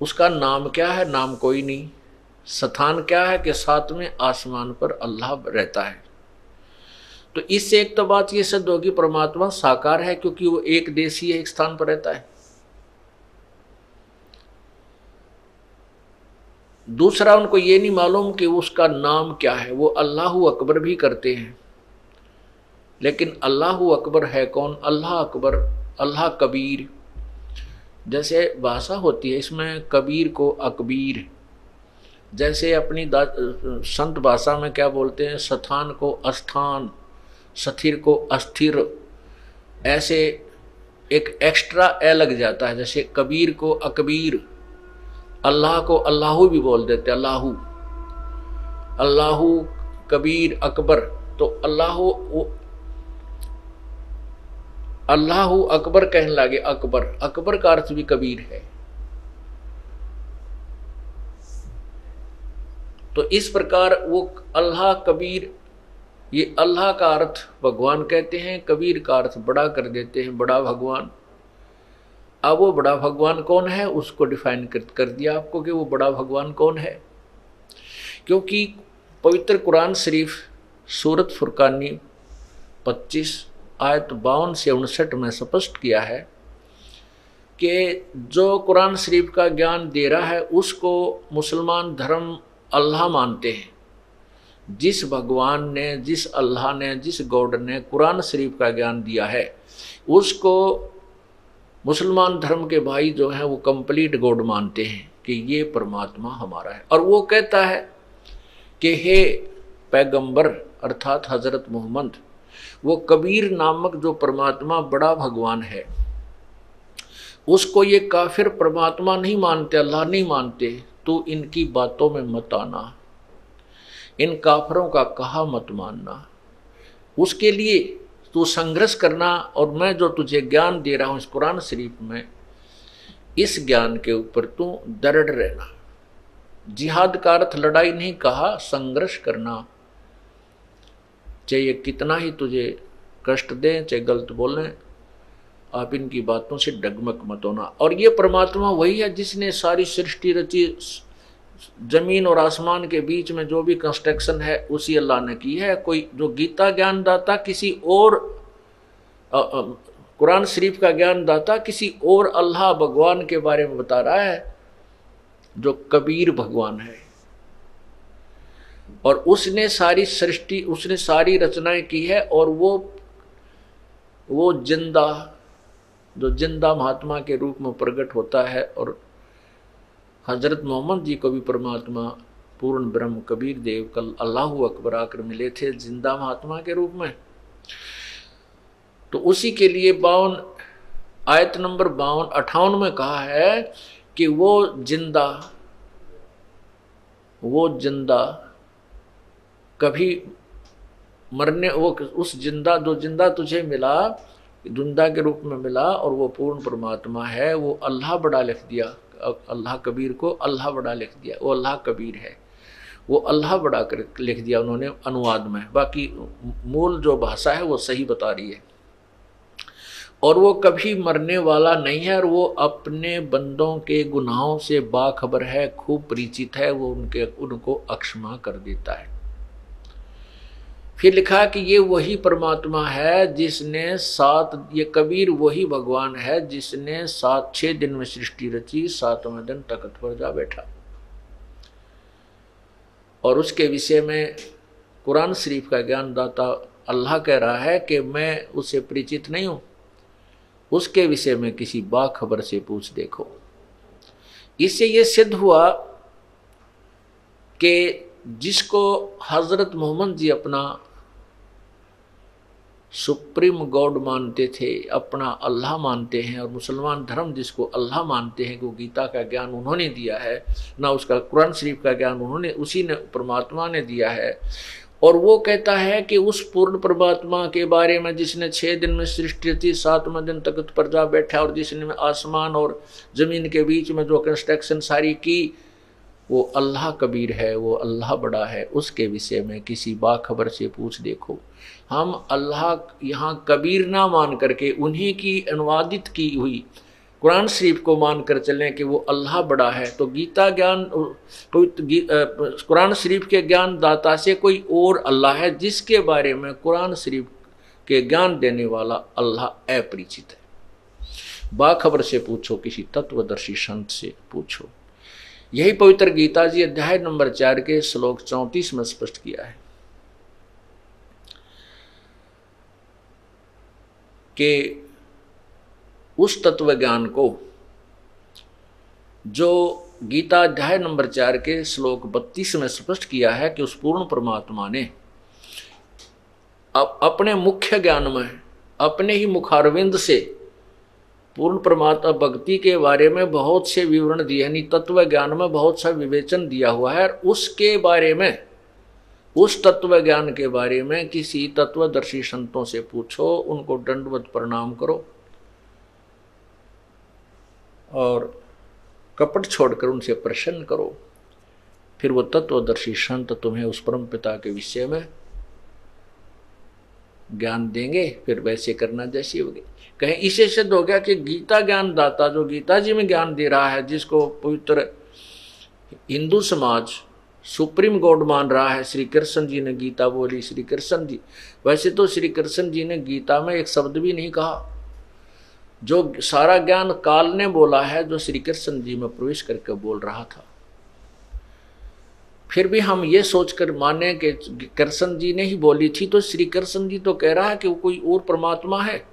उसका नाम क्या है? नाम कोई नहीं। स्थान क्या है? कि सातवें आसमान पर अल्लाह रहता है। तो इससे एक तो बात ये सिद्ध होगी परमात्मा साकार है, क्योंकि वो एक देशी है, एक स्थान पर रहता है। दूसरा, उनको ये नहीं मालूम कि उसका नाम क्या है। वो अल्लाहु अकबर भी करते हैं, लेकिन अल्लाहु अकबर है कौन? अल्लाह अकबर, अल्लाह कबीर। जैसे भाषा होती है, इसमें कबीर को अकबीर, जैसे अपनी संत भाषा में क्या बोलते हैं? स्थान को अस्थान, स्थिर को अस्थिर, ऐसे एक एक्स्ट्रा ए लग जाता है। जैसे कबीर को अकबीर, अल्लाह को अल्लाहू भी बोल देते, अल्लाहू, अल्लाहू कबीर अकबर। तो अल्लाहू अकबर कहने लगे, अकबर, अकबर का अर्थ भी कबीर है। तो इस प्रकार वो अल्लाह कबीर, ये अल्लाह का अर्थ भगवान कहते हैं, कबीर का अर्थ बड़ा कर देते हैं, बड़ा भगवान। अब वो बड़ा भगवान कौन है उसको डिफाइन कर दिया आपको कि वो बड़ा भगवान कौन है। क्योंकि पवित्र कुरान शरीफ सूरत फुरकानी 25 आयत 52 से 59 में स्पष्ट किया है कि जो कुरान शरीफ का ज्ञान दे रहा है उसको मुसलमान धर्म अल्लाह मानते हैं। जिस भगवान ने, जिस अल्लाह ने, जिस गॉड ने कुरान शरीफ का ज्ञान दिया है उसको मुसलमान धर्म के भाई जो हैं वो कंप्लीट गॉड मानते हैं कि ये परमात्मा हमारा है। और वो कहता है कि हे पैगंबर अर्थात हजरत मोहम्मद, वो कबीर नामक जो परमात्मा बड़ा भगवान है उसको ये काफिर परमात्मा नहीं मानते, अल्लाह नहीं मानते, तो इनकी बातों में मत आना, इन काफिरों का कहा मत मानना। उसके लिए तू संघर्ष करना, और मैं जो तुझे ज्ञान दे रहा हूं इस कुरान शरीफ में, इस ज्ञान के ऊपर तू दृढ़ रहना। जिहाद का अर्थ लड़ाई नहीं कहा, संघर्ष करना, चाहे ये कितना ही तुझे कष्ट दें, चाहे गलत बोलें, आप इनकी बातों से डगमग मत होना। और ये परमात्मा वही है जिसने सारी सृष्टि रची, जमीन और आसमान के बीच में जो भी कंस्ट्रक्शन है उसी अल्लाह ने की है। कोई जो गीता ज्ञान दाता किसी और, कुरान शरीफ का ज्ञान दाता किसी और अल्लाह भगवान के बारे में बता रहा है जो कबीर भगवान है। और उसने सारी सृष्टि, उसने सारी रचनाएं की है। और वो जिंदा, जो जिंदा महात्मा के रूप में प्रकट होता है। और हजरत मोहम्मद जी को भी परमात्मा पूर्ण ब्रह्म कबीर देव कल अल्लाहु अकबर आकर मिले थे जिंदा महात्मा के रूप में। तो उसी के लिए 52 आयत नंबर 58 में कहा है कि वो जिंदा कभी मरने, वो उस जिंदा, जो जिंदा तुझे मिला, जिंदा के रूप में मिला, और वो पूर्ण परमात्मा है। वो अल्लाह बड़ा लिख दिया, अल्लाह कबीर को अल्लाह बड़ा लिख दिया, वो अल्लाह कबीर है, वो अल्लाह बड़ा कर लिख दिया उन्होंने अनुवाद में। बाकी मूल जो भाषा है वो सही बता रही है। और वो कभी मरने वाला नहीं है, और वो अपने बंदों के गुनाहों से बाखबर है, खूब परिचित है, वो उनको अक्षमा कर देता है। फिर लिखा कि ये वही परमात्मा है जिसने ये कबीर वही भगवान है जिसने 6 दिन में सृष्टि रची, 7वें दिन तख्त पर जा बैठा। और उसके विषय में कुरान शरीफ का ज्ञान दाता अल्लाह कह रहा है कि मैं उससे परिचित नहीं हूं, उसके विषय में किसी बाखबर से पूछ देखो। इससे ये सिद्ध हुआ कि जिसको हजरत मोहम्मद जी अपना सुप्रीम गॉड मानते थे, अपना अल्लाह मानते हैं, और मुसलमान धर्म जिसको अल्लाह मानते हैं, वो गीता का ज्ञान उन्होंने दिया है, ना उसका कुरान शरीफ का ज्ञान उन्होंने, उसी ने परमात्मा ने दिया है। और वो कहता है कि उस पूर्ण परमात्मा के बारे में जिसने 6 दिन में सृष्टि थी, 7वें दिन तख्त पर जा बैठा, और जिसने आसमान और जमीन के बीच में जो कंस्ट्रक्शन सारी की, वो अल्लाह कबीर है, वो अल्लाह बड़ा है, उसके विषय में किसी बाखबर से पूछ देखो। हम अल्लाह यहाँ कबीर ना मान करके उन्हीं की अनुवादित की हुई कुरान शरीफ को मानकर चलें कि वो अल्लाह बड़ा है, तो गीता ज्ञान कुरान शरीफ के ज्ञान दाता से कोई और अल्लाह है जिसके बारे में कुरान शरीफ के ज्ञान देने वाला अल्लाह अपरिचित है। बाखबर से पूछो, किसी तत्वदर्शी संत से पूछो। यही पवित्र गीता जी अध्याय नंबर 4 के श्लोक 34 में स्पष्ट किया है कि उस तत्व ज्ञान को जो गीता अध्याय नंबर 4 के श्लोक 32 में स्पष्ट किया है कि उस पूर्ण परमात्मा ने अपने मुख्य ज्ञान में अपने ही मुखारविंद से पूर्ण परमात्मा भक्ति के बारे में बहुत से विवरण दिए, यानी तत्व ज्ञान में बहुत सा विवेचन दिया हुआ है। उसके बारे में, उस तत्व ज्ञान के बारे में किसी तत्वदर्शी संतों से पूछो, उनको दंडवत प्रणाम करो और कपट छोड़कर उनसे प्रसन्न करो। फिर वो तत्वदर्शी संत तुम्हें उस परम पिता के विषय में ज्ञान देंगे। फिर वैसे करना जैसी होगी। कहें इसे सिद्ध हो गया कि गीता ज्ञान दाता जो गीता जी में ज्ञान दे रहा है, जिसको पवित्र हिंदू समाज सुप्रीम गॉड मान रहा है, श्री कृष्ण जी ने गीता बोली, श्री कृष्ण जी। वैसे तो श्री कृष्ण जी ने गीता में एक शब्द भी नहीं कहा। जो सारा ज्ञान काल ने बोला है, जो श्री कृष्ण जी में प्रवेश करके बोल रहा था। फिर भी हम ये सोचकर माने कि कृष्ण जी ने ही बोली थी, तो श्री कृष्ण जी तो कह रहा है कि वो कोई और परमात्मा है।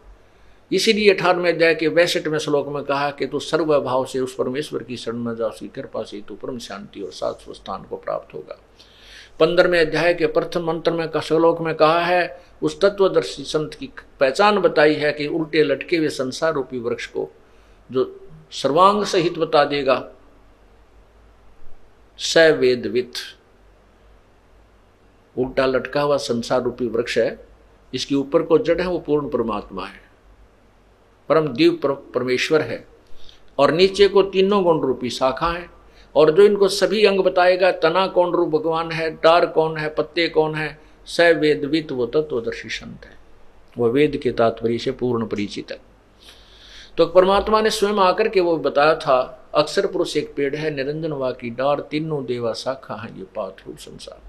इसीलिए 18वें अध्याय के 62वें श्लोक में कहा कि तू सर्वभाव से उस परमेश्वर की शरण में जा, उसकी कृपा से तू परम शांति और शाश्वत स्थान को प्राप्त होगा। 15वें अध्याय के प्रथम मंत्र में श्लोक में कहा है, उस तत्वदर्शी संत की पहचान बताई है कि उल्टे लटके हुए संसार रूपी वृक्ष को जो सर्वांग सहित बता देगा, स वेदवित। उल्टा लटका हुआ संसार रूपी वृक्ष है, इसके ऊपर को जड़ है, वो पूर्ण परमात्मा है, परम दिव्य परमेश्वर है, और नीचे को तीनों गुण रूपी शाखा है। और जो इनको सभी अंग बताएगा, तना कौन रूप भगवान है, डार कौन है, पत्ते कौन है, स वेदवित, वो तत्वदर्शी संत है, वह वेद के तात्पर्य से पूर्ण परिचित है। तो परमात्मा ने स्वयं आकर के वो बताया था, अक्षर पुरुष एक पेड़ है, निरंजन वा की डार, तीनों देवा शाखा है, ये पात रूप संसार।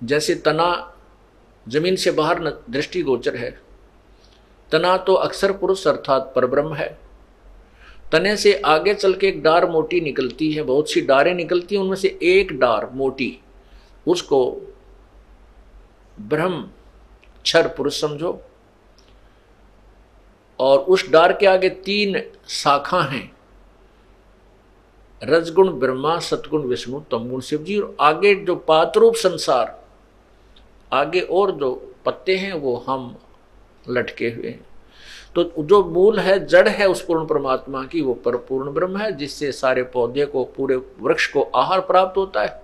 जैसे तना जमीन से बाहर दृष्टि गोचर है, तना तो अक्षर पुरुष अर्थात परब्रह्म है। तने से आगे चल के एक डार मोटी निकलती है, बहुत सी डारें निकलती हैं, उनमें से एक डार मोटी, उसको ब्रह्म क्षर पुरुष समझो। और उस डार के आगे 3 शाखा हैं, रजगुण ब्रह्मा, सतगुण विष्णु, तमगुण शिव जी। और आगे जो पातरूप संसार, आगे और जो पत्ते हैं वो हम लटके हुए हैं। तो जो मूल है, जड़ है उस पूर्ण परमात्मा की, वो पूर्ण ब्रह्म है, जिससे सारे पौधे को, पूरे वृक्ष को आहार प्राप्त होता है।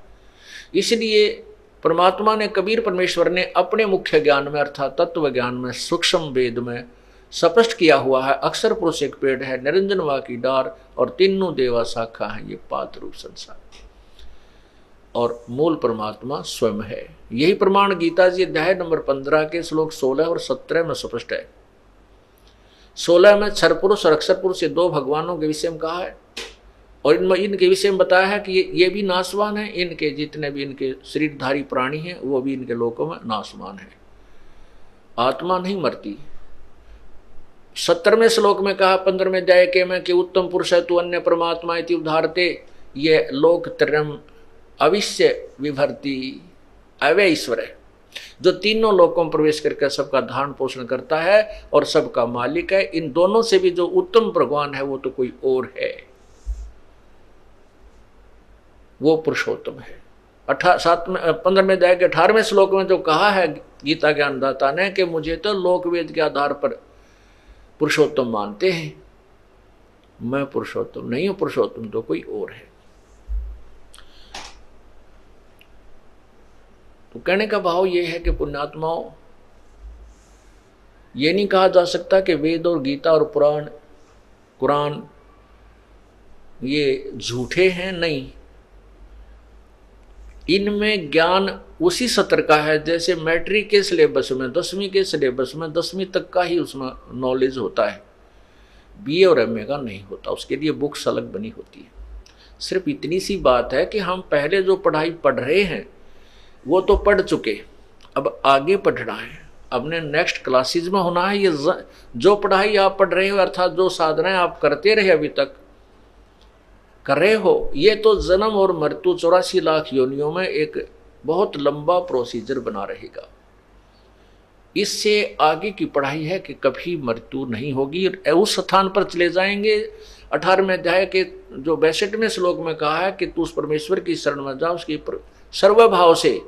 इसलिए परमात्मा ने, कबीर परमेश्वर ने अपने मुख्य ज्ञान में अर्थात तत्व ज्ञान में, सूक्ष्म वेद में स्पष्ट किया हुआ है, अक्षर पुरुष एक पेड़ है, निरंजन वा की डार, और तीनों देवा शाखा है, ये पात रूप संसार, और मूल परमात्मा स्वयं है। यही प्रमाण गीता जी अध्याय नंबर 15 के श्लोक 16 और 17 में स्पष्ट है। 16 में क्षर पुरुष और अक्षर पुरुष ये 2 भगवानों के विषय में कहा है, और इनके विषय में बताया है कि ये भी नाशवान है, इनके जितने भी इनके शरीरधारी प्राणी हैं वो भी इनके लोकों में नाशवान है, आत्मा नहीं मरती। 17वें श्लोक में कहा 15वें अध्याय के में कि उत्तम पुरुष है तू अन्य परमात्मा इति उद्धारते, ये लोक त्रयम अविश्य विभर्ति अव्यय ईश्वर है, जो तीनों लोकों में प्रवेश करके सबका धारण पोषण करता है और सबका मालिक है। इन दोनों से भी जो उत्तम भगवान है वो तो कोई और है, वो पुरुषोत्तम है। 15वें अध्याय के 18वें श्लोक में जो कहा है गीता ज्ञानदाता ने कि मुझे तो लोकवेद के आधार पर पुरुषोत्तम मानते हैं, मैं पुरुषोत्तम नहीं हूं, पुरुषोत्तम तो कोई और है। तो कहने का भाव यह है कि पुण्यात्माओं, ये नहीं कहा जा सकता कि वेद और गीता और पुराण कुरान ये झूठे हैं? नहीं, इनमें ज्ञान उसी सत्र का है जैसे मैट्रिक के सिलेबस में, 10वीं के सिलेबस में 10वीं तक का ही उसमें नॉलेज होता है, बीए और एमए का नहीं होता, उसके लिए बुक्स अलग बनी होती है। सिर्फ इतनी सी बात है कि हम पहले जो पढ़ाई पढ़ रहे हैं वो तो पढ़ चुके, अब आगे पढ़ना है, अपने नेक्स्ट क्लासेज में होना है। ये जो पढ़ाई आप पढ़ रहे हो अर्थात जो साधनाएं आप करते रहे अभी तक कर रहे हो, ये तो जन्म और मृत्यु 84 लाख योनियों में एक बहुत लंबा प्रोसीजर बना रहेगा। इससे आगे की पढ़ाई है कि कभी मृत्यु नहीं होगी, उस स्थान पर चले जाएंगे। 18वें अध्याय के जो 62वें श्लोक में कहा है कि तू उस परमेश्वर की शरण में जा, उसकी सर्वभाव से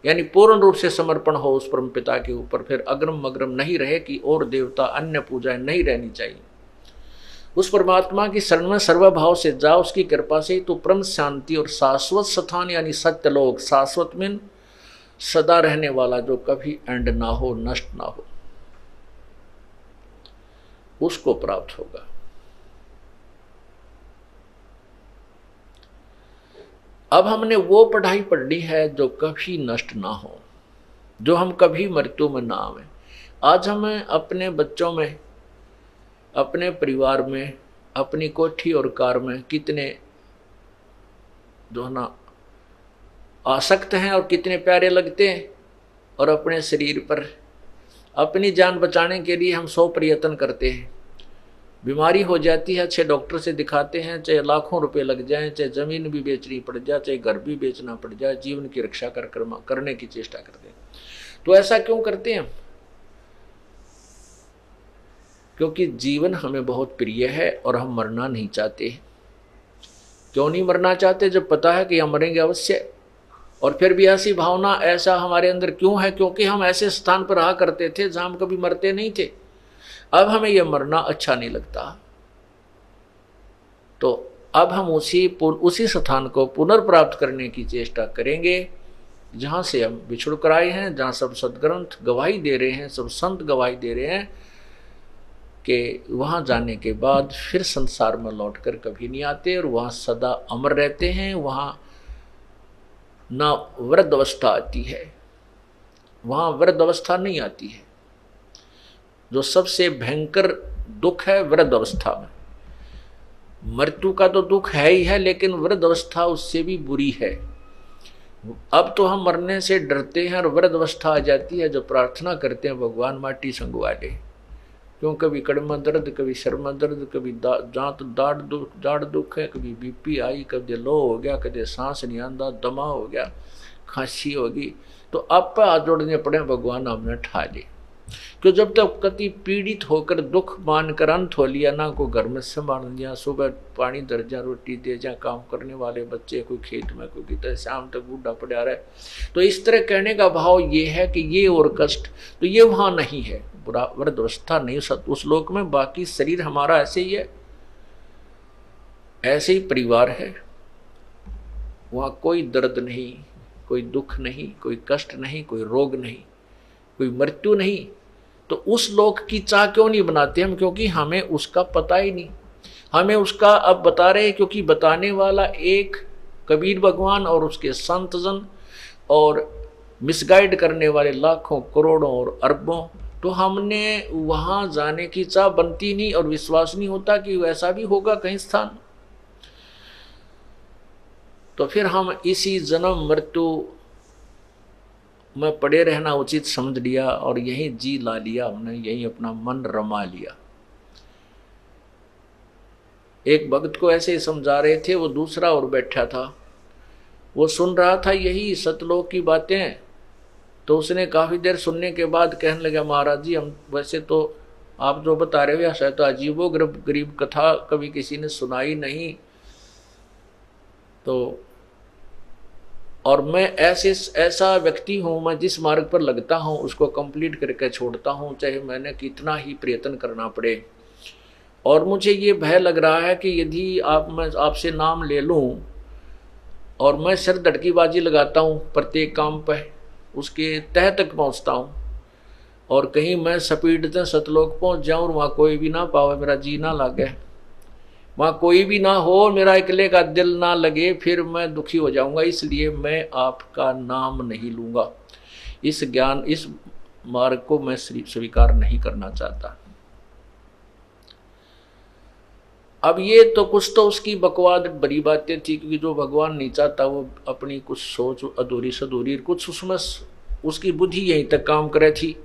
यानी पूर्ण रूप से समर्पण हो उस परम पिता के ऊपर, फिर अग्रम मग्रम नहीं रहे कि और देवता अन्य पूजाएं नहीं रहनी चाहिए। उस परमात्मा की शरण में सर्वभाव से जा, उसकी कृपा से तो परम शांति और शाश्वत स्थान यानी सत्यलोक, शाश्वत में सदा रहने वाला जो कभी एंड ना हो, नष्ट ना हो, उसको प्राप्त होगा। अब हमने वो पढ़ाई पढ़नी है जो कभी नष्ट ना हो, जो हम कभी मृत्यु में ना आवे। आज हमें अपने बच्चों में, अपने परिवार में, अपनी कोठी और कार में कितने जो है ना आसक्त हैं और कितने प्यारे लगते हैं, और अपने शरीर पर अपनी जान बचाने के लिए हम 100 प्रयत्न करते हैं। बीमारी हो जाती है, अच्छे डॉक्टर से दिखाते हैं, चाहे लाखों रुपए लग जाएं, चाहे ज़मीन भी बेचनी पड़ जाए, चाहे घर भी बेचना पड़ जाए, जीवन की रक्षा करने की चेष्टा करते हैं। तो ऐसा क्यों करते हैं? क्योंकि जीवन हमें बहुत प्रिय है और हम मरना नहीं चाहते। क्यों नहीं मरना चाहते? जब पता है कि हम मरेंगे अवश्य। और फिर भी ऐसी भावना, ऐसा हमारे अंदर क्यों है? क्योंकि हम ऐसे स्थान पर रहा करते थे जहां हम कभी मरते नहीं थे। अब हमें यह मरना अच्छा नहीं लगता, तो अब हम उसी स्थान को पुनर्प्राप्त करने की चेष्टा करेंगे जहां से हम बिछुड़ कर आए हैं, जहां सब सदग्रंथ गवाही दे रहे हैं, सब संत गवाही दे रहे हैं कि वहां जाने के बाद फिर संसार में लौटकर कभी नहीं आते और वहां सदा अमर रहते हैं। वहां ना वृद्ध अवस्था आती है, वहां वृद्ध अवस्था नहीं आती है। जो सबसे भयंकर दुख है वृद्ध अवस्था में, मृत्यु का तो दुख है ही है, लेकिन वृद्ध अवस्था उससे भी बुरी है। अब तो हम मरने से डरते हैं और वृद्ध अवस्था आ जाती है, जो प्रार्थना करते हैं भगवान माटी संगवा दे। क्यों? कभी कड़मा दर्द, कभी शर्मा दर्द, कभी जाड़ दुख है, कभी बीपी आई, कभी लो हो गया, कभी सांस नहीं आंदा, दमा हो गया, खांसी होगी, तो आप पर हाथ जोड़ने पड़े, भगवान हमने ठा दे। क्यों? जब तक कति पीड़ित होकर दुख मानकर अंत हो लिया ना, को घर में संभाल दिया, सुबह पानी दर्जा रोटी दे जा, काम करने वाले बच्चे कोई खेत में, कोई कितने शाम तक बूढ़ा पड़ा रहे, तो इस तरह कहने का भाव ये है कि ये और कष्ट तो ये वहां नहीं है, बुरा वृद्धावस्था नहीं उस लोक में। बाकी शरीर हमारा ऐसे ही है, ऐसे ही परिवार है, वहां कोई दर्द नहीं, कोई दुख नहीं, कोई कष्ट नहीं, कोई रोग नहीं, कोई मृत्यु नहीं। तो उस लोक की चाह क्यों नहीं बनाते हम? क्योंकि हमें उसका पता ही नहीं। हमें उसका अब बता रहे हैं, क्योंकि बताने वाला एक कबीर भगवान और उसके संतजन, और मिसगाइड करने वाले लाखों करोड़ों और अरबों। तो हमने वहां जाने की चाह बनती नहीं और विश्वास नहीं होता कि वैसा भी होगा कहीं स्थान। तो फिर हम इसी जन्म मृत्यु में पड़े रहना उचित समझ लिया और यही जी ला लिया हमने, यही अपना मन रमा लिया। एक भक्त को ऐसे ही समझा रहे थे, वो दूसरा और बैठा था, वो सुन रहा था यही सतलोक की बातें। तो उसने काफी देर सुनने के बाद कहने लगा, महाराज जी, हम वैसे तो आप जो बता रहे हो या शायद तो अजीबो गरीब कथा कभी किसी ने सुनाई नहीं, तो और मैं ऐसा व्यक्ति हूँ, मैं जिस मार्ग पर लगता हूँ उसको कंप्लीट करके छोड़ता हूँ, चाहे मैंने कितना ही प्रयत्न करना पड़े। और मुझे ये भय लग रहा है कि यदि मैं आपसे नाम ले लूँ और मैं सिर धड़कीबाजी लगाता हूँ प्रत्येक काम पर, उसके तह तक पहुँचता हूँ, और कहीं मैं स्पीड से सतलोक पहुँच जाऊँ और वहाँ कोई भी ना पावे, मेरा जी ना लगे, वहाँ कोई भी ना हो, मेरा अकेले का दिल ना लगे, फिर मैं दुखी हो जाऊंगा। इसलिए मैं आपका नाम नहीं लूँगा। इस ज्ञान, इस मार्ग को मैं स्वीकार नहीं करना चाहता। अब ये तो कुछ तो उसकी बकवाद बड़ी बातें थी, क्योंकि जो भगवान नहीं चाहता वो अपनी कुछ सोच अधूरी सधूरी, कुछ उसमें उसकी बुद्धि यहीं तक काम करे थी।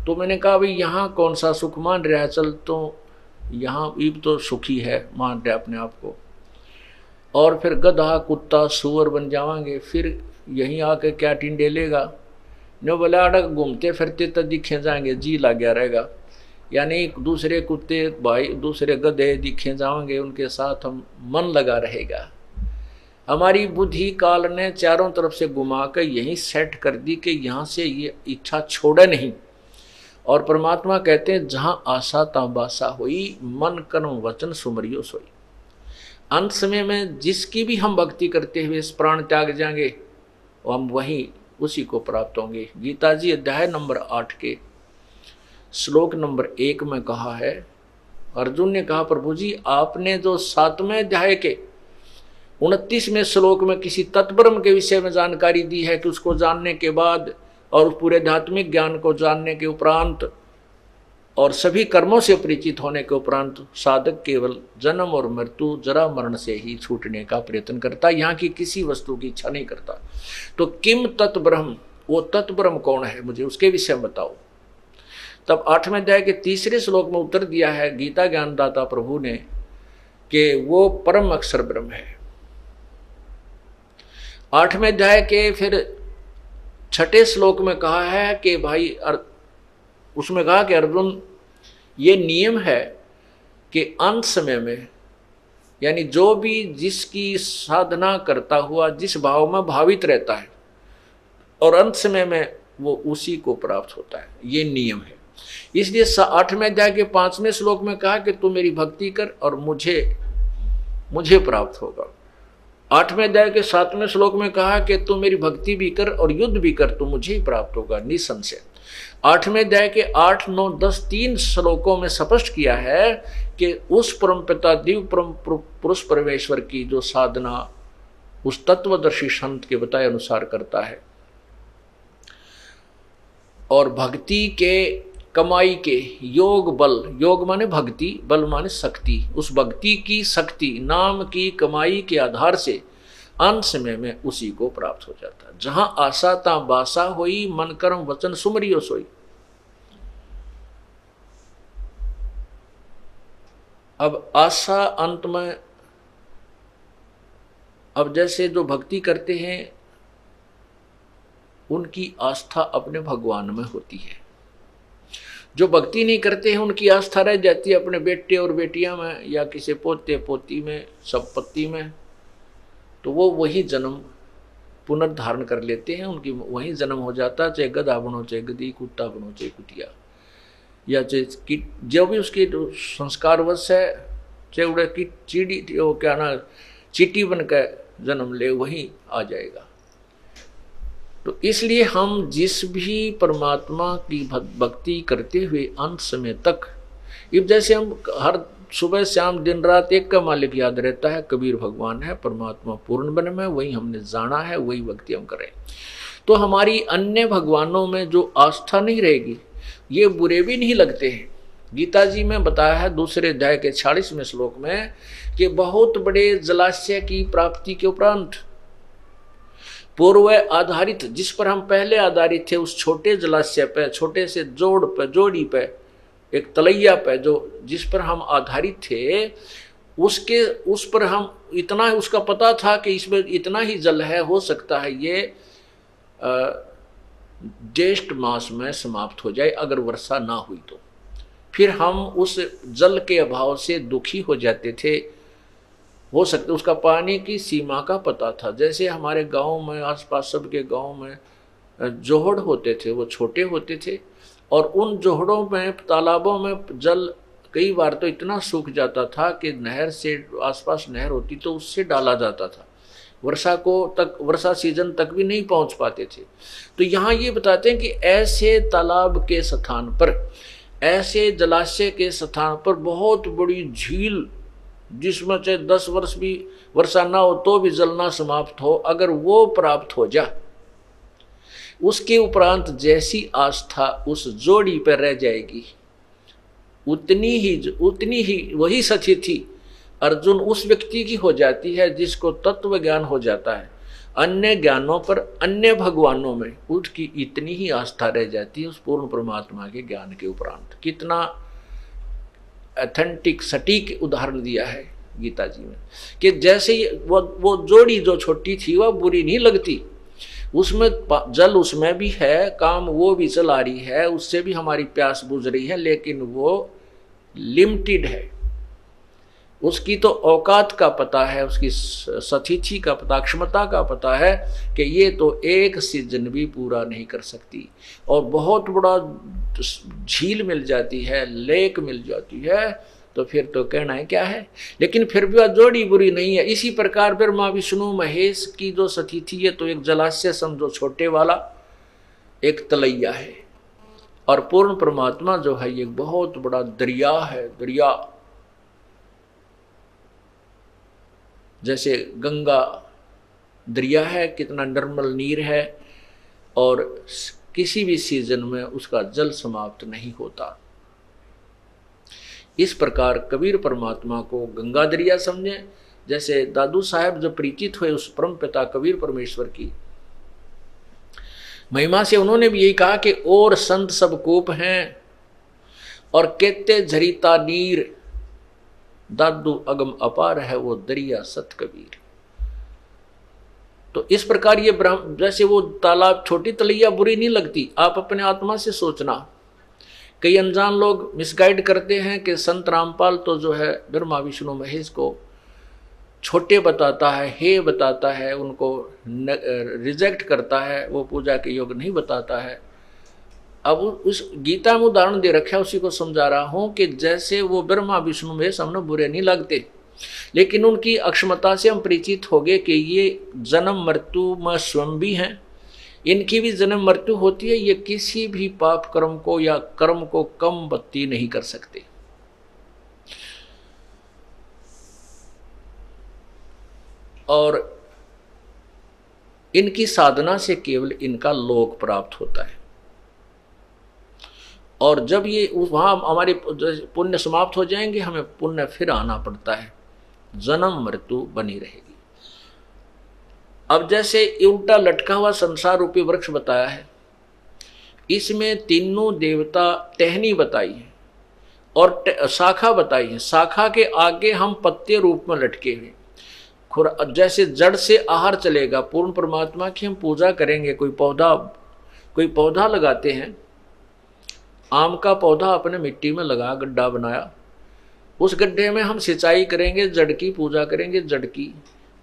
तो मैंने कहा भाई यहाँ कौन सा सुख मान रहा है, चल तो यहाँ ईब तो सुखी है, मान रहा अपने आप को, और फिर गधा कुत्ता सूअर बन जावांगे, फिर यहीं आके क्या टिंडे लेगा। न बोले अड़क घूमते फिरते तो दिखे जाएंगे, जी ला गया रहेगा। यानी दूसरे कुत्ते भाई, दूसरे गधे दिखे जाएंगे, उनके साथ हम मन लगा रहेगा। हमारी बुद्धि काल ने चारों तरफ से घुमा कर यहीं सेट कर दी कि यहाँ से ये इच्छा छोड़े नहीं। और परमात्मा कहते हैं जहाँ आशा ता बासा हुई, मन कर्म वचन सुमरियो सोई। अंत समय में जिसकी भी हम भक्ति करते हुए प्राण त्याग जाएंगे, हम वहीं उसी को प्राप्त होंगे। गीता जी अध्याय नंबर 8 के श्लोक नंबर 1 में कहा है, अर्जुन ने कहा प्रभु जी आपने जो 7वें अध्याय के 29वें श्लोक में किसी तत्ब्रह्म के विषय में जानकारी दी है कि उसको जानने के बाद और उस पूरे आध्यात्मिक ज्ञान को जानने के उपरांत और सभी कर्मों से परिचित होने के उपरांत साधक केवल जन्म और मृत्यु जरा मरण से ही छूटने का प्रयत्न करता, यहाँ की किसी वस्तु की इच्छा नहीं करता। तो किम तत्ब्रह्म, वो तत्ब्रह्म कौन है, मुझे उसके विषय में बताओ। तब 8वें अध्याय के 3रे श्लोक में उत्तर दिया है गीता ज्ञानदाता प्रभु ने कि वो परम अक्षर ब्रह्म है। 8वें अध्याय के फिर 6ठे श्लोक में कहा है कि भाई, उसमें कहा कि अर्जुन ये नियम है कि अंत समय में, यानी जो भी जिसकी साधना करता हुआ जिस भाव में भावित रहता है और अंत समय में वो उसी को प्राप्त होता है, ये नियम है। इसलिए 8वें अध्याय के 5वें श्लोक में कहा कि तू मेरी भक्ति कर और मुझे प्राप्त होगा। 8वें अध्याय के 7वें श्लोक में कहा कि तू मेरी भक्ति भी कर और युद्ध भी कर, तो मुझे ही प्राप्त होगा निसंशय। 8वें अध्याय के 8, 9, 10 3 श्लोकों में स्पष्ट किया है कि उस परम पिता दिव्य परम पुरुष परमेश्वर की जो साधना उस तत्वदर्शी संत के बताए अनुसार करता है, और भक्ति के कमाई के योग बल, योग माने भक्ति, बल माने शक्ति, उस भक्ति की शक्ति नाम की कमाई के आधार से अंत समय में उसी को प्राप्त हो जाता है। जहां आशा ता बासा होई, मन कर्म वचन सुमरियो सोई। अब आशा अंत में, अब जैसे जो भक्ति करते हैं उनकी आस्था अपने भगवान में होती है, जो भक्ति नहीं करते हैं उनकी आस्था रह जाती है अपने बेटे और बेटियां में या किसी पोते पोती में, संपत्ति में। तो वो वही जन्म पुनर्धारण कर लेते हैं, उनकी वही जन्म हो जाता है, चाहे गधा बनो चाहे गधी, कुत्ता बनो चाहे कुटिया, या चाहे जो भी उसके संस्कारवश है, चाहे उड़े की चीड़ी वो क्या ना चीटी बन कर जन्म ले, वही आ जाएगा। तो इसलिए हम जिस भी परमात्मा की भक्ति करते हुए अंत समय तक, अब जैसे हम हर सुबह शाम दिन रात एक का मालिक याद रहता है, कबीर भगवान है, परमात्मा पूर्ण ब्रह्म है, वही हमने जाना है, वही भक्ति हम करें। तो हमारी अन्य भगवानों में जो आस्था नहीं रहेगी, ये बुरे भी नहीं लगते हैं। गीता जी में बताया है 2रे अध्याय के 46वें श्लोक में कि बहुत बड़े जलाशय की प्राप्ति के उपरांत पूर्व आधारित, जिस पर हम पहले आधारित थे, उस छोटे जलाशय पे, छोटे से जोड़ी पे, एक तलैया पे, जो जिस पर हम आधारित थे, उस पर हम इतना उसका पता था कि इसमें इतना ही जल है, हो सकता है ये ज्येष्ठ मास में समाप्त हो जाए अगर वर्षा ना हुई तो। फिर हम उस जल के अभाव से दुखी हो जाते थे, हो सकता उसका पानी की सीमा का पता था। जैसे हमारे गांव में, आसपास सबके गांव में जोहड़ होते थे, वो छोटे होते थे, और उन जोहड़ों में, तालाबों में जल कई बार तो इतना सूख जाता था कि नहर से, आसपास नहर होती तो उससे डाला जाता था, वर्षा सीजन तक भी नहीं पहुंच पाते थे। तो यहाँ ये बताते हैं कि ऐसे तालाब के स्थान पर, ऐसे जलाशय के स्थान पर बहुत बड़ी झील जिसमें चाहे 10 वर्ष भी वर्षा ना हो तो भी जलना समाप्त हो, अगर वो प्राप्त हो जा, उसके उपरांत जैसी आस्था उस जोड़ी पर रह जाएगी, उतनी ही वही सची थी अर्जुन उस व्यक्ति की हो जाती है जिसको तत्व ज्ञान हो जाता है। अन्य ज्ञानों पर, अन्य भगवानों में उसकी इतनी ही आस्था रह जाती है उस पूर्ण परमात्मा के ज्ञान के उपरांत। कितना ऑथेंटिक सटीक उदाहरण दिया है गीता जी में कि जैसे वो जोड़ी जो छोटी थी वह बुरी नहीं लगती, उसमें जल उसमें भी है, काम वो भी चला रही है, उससे भी हमारी प्यास बुझ रही है, लेकिन वो लिमिटेड है। उसकी तो औकात का पता है, उसकी सतिथि का पता, क्षमता का पता है कि ये तो एक सीजन भी पूरा नहीं कर सकती, और बहुत बड़ा झील मिल जाती है, लेक मिल जाती है, तो फिर तो कहना है क्या है। लेकिन फिर भी वह जोड़ी बुरी नहीं है। इसी प्रकार ब्रह्मा विष्णु महेश की जो सतिथि है तो एक जलाशय समझो छोटे वाला, एक तलैया है, और पूर्ण परमात्मा जो है ये बहुत बड़ा दरिया है। दरिया जैसे गंगा दरिया है, कितना निर्मल नीर है, और किसी भी सीजन में उसका जल समाप्त नहीं होता। इस प्रकार कबीर परमात्मा को गंगा दरिया समझें। जैसे दादू साहब जो परिचित हुए उस परम पिता कबीर परमेश्वर की महिमा से, उन्होंने भी यही कहा कि और संत सब कोप हैं और कहते झरीता नीर, दादू अगम अपार है वो दरिया सत कबीर। तो इस प्रकार ये जैसे वो तालाब छोटी तलैया बुरी नहीं लगती। आप अपने आत्मा से सोचना, कई अनजान लोग मिसगाइड करते हैं कि संत रामपाल तो जो है ब्रह्मा विष्णु महेश को छोटे बताता है, हे बताता है, उनको रिजेक्ट करता है, वो पूजा के योग नहीं बताता है। अब उस गीता में उदाहरण दे रखा है, उसी को समझा रहा हूं कि जैसे वो ब्रह्मा विष्णु महेश हमने बुरे नहीं लगते, लेकिन उनकी अक्षमता से हम परिचित हो गए कि ये जन्म मृत्यु में स्वयं भी हैं, इनकी भी जन्म मृत्यु होती है, ये किसी भी पाप कर्म को या कर्म को कम बत्ती नहीं कर सकते। और इनकी साधना से केवल इनका लोक प्राप्त होता है, और जब ये वहां हमारे पुण्य समाप्त हो जाएंगे, हमें पुण्य फिर आना पड़ता है, जन्म मृत्यु बनी रहेगी। अब जैसे उल्टा लटका हुआ संसार रूपी वृक्ष बताया है, इसमें तीनों देवता टहनी बताई है और शाखा बताई है। शाखा के आगे हम पत्ते रूप में लटके हुए, जैसे जड़ से आहार चलेगा, पूर्ण परमात्मा की हम पूजा करेंगे। कोई पौधा लगाते हैं, आम का पौधा अपने मिट्टी में लगा, गड्ढा बनाया, उस गड्ढे में हम सिंचाई करेंगे, जड़ की पूजा करेंगे, जड़ की,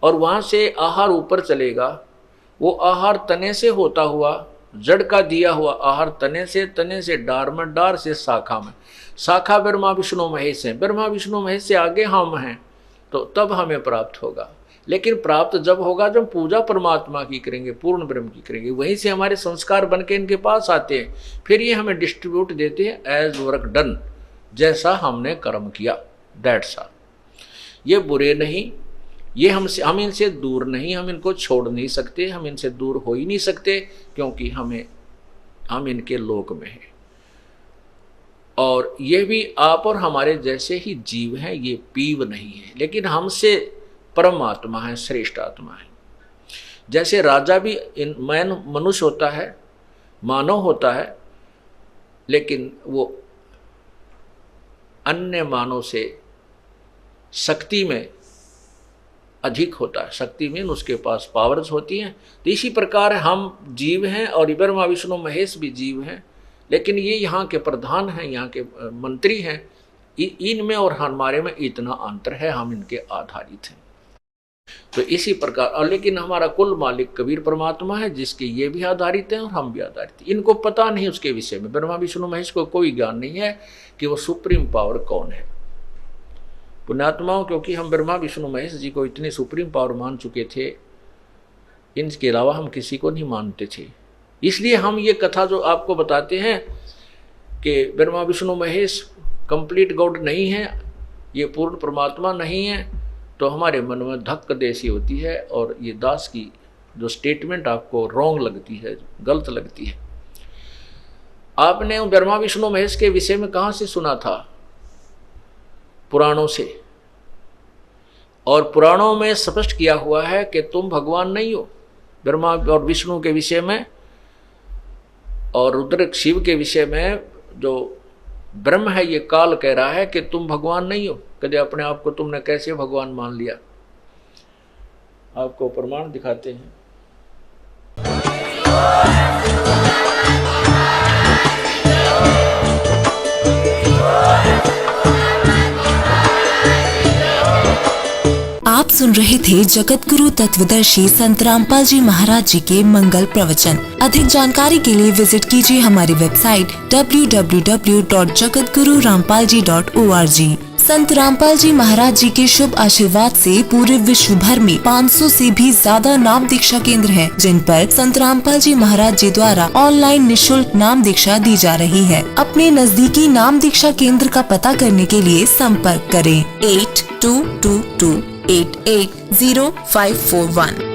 और वहाँ से आहार ऊपर चलेगा। वो आहार तने से होता हुआ, जड़ का दिया हुआ आहार तने से डार में, डार से शाखा में, शाखा ब्रह्मा विष्णु महेश है, ब्रह्मा विष्णु महेश से आगे हम हैं, तो तब हमें प्राप्त होगा। लेकिन प्राप्त जब होगा जब पूजा परमात्मा की करेंगे, पूर्ण ब्रह्म की करेंगे, वहीं से हमारे संस्कार बन के इनके पास आते हैं, फिर ये हमें डिस्ट्रीब्यूट देते हैं एज वर्क डन, जैसा हमने कर्म किया, दैट्स ऑल। ये बुरे नहीं, ये हम इनसे दूर नहीं, हम इनको छोड़ नहीं सकते, हम इनसे दूर हो ही नहीं सकते, क्योंकि हम इनके लोक में हैं। और ये भी आप और हमारे जैसे ही जीव हैं, ये पीव नहीं है, लेकिन हमसे परमात्मा है, श्रेष्ठ आत्मा है। जैसे राजा भी मनुष्य होता है, मानव होता है, लेकिन वो अन्य मानव से शक्ति में अधिक होता है, शक्ति में उसके पास पावर्स होती हैं। तो इसी प्रकार हम जीव हैं और ब्रह्मा विष्णु महेश भी जीव हैं, लेकिन ये यहाँ के प्रधान हैं, यहाँ के मंत्री हैं। इनमें और हमारे में इतना अंतर है, हम इनके आधारित हैं। तो इसी प्रकार, और लेकिन हमारा कुल मालिक कबीर परमात्मा है, जिसके ये भी आधारित हैं और हम भी आधारित हैं। इनको पता नहीं उसके विषय में, ब्रह्मा विष्णु महेश को कोई ज्ञान नहीं है कि वो सुप्रीम पावर कौन है। पुण्यात्माओं, क्योंकि हम ब्रह्मा विष्णु महेश जी को इतने सुप्रीम पावर मान चुके थे, इनके अलावा हम किसी को नहीं मानते थे। इसलिए हम ये कथा जो आपको बताते हैं कि ब्रह्मा विष्णु महेश कंप्लीट गॉड नहीं है, ये पूर्ण परमात्मा नहीं है, तो हमारे मन में धक्क देसी होती है और ये दास की जो स्टेटमेंट आपको रॉन्ग लगती है, गलत लगती है। आपने ब्रह्मा विष्णु महेश के विषय में कहाँ से सुना था? पुराणों से। और पुराणों में स्पष्ट किया हुआ है कि तुम भगवान नहीं हो। ब्रह्मा और विष्णु के विषय में और रुद्र शिव के विषय में जो ब्रह्म है, ये काल कह रहा है कि तुम भगवान नहीं हो। कहते अपने आप को तुमने कैसे भगवान मान लिया? आपको प्रमाण दिखाते हैं। आप सुन रहे थे जगत गुरु तत्वदर्शी संत रामपाल जी महाराज जी के मंगल प्रवचन। अधिक जानकारी के लिए विजिट कीजिए हमारी वेबसाइट www.jagatgururampalji.org। संत रामपाल जी महाराज जी के शुभ आशीर्वाद से पूरे विश्व भर में 500 से भी ज्यादा नाम दीक्षा केंद्र हैं, जिन पर संत रामपाल जी महाराज जी द्वारा ऑनलाइन निशुल्क नाम दीक्षा दी जा रही है। अपने नजदीकी नाम दीक्षा केंद्र का पता करने के लिए संपर्क करें 8222880541।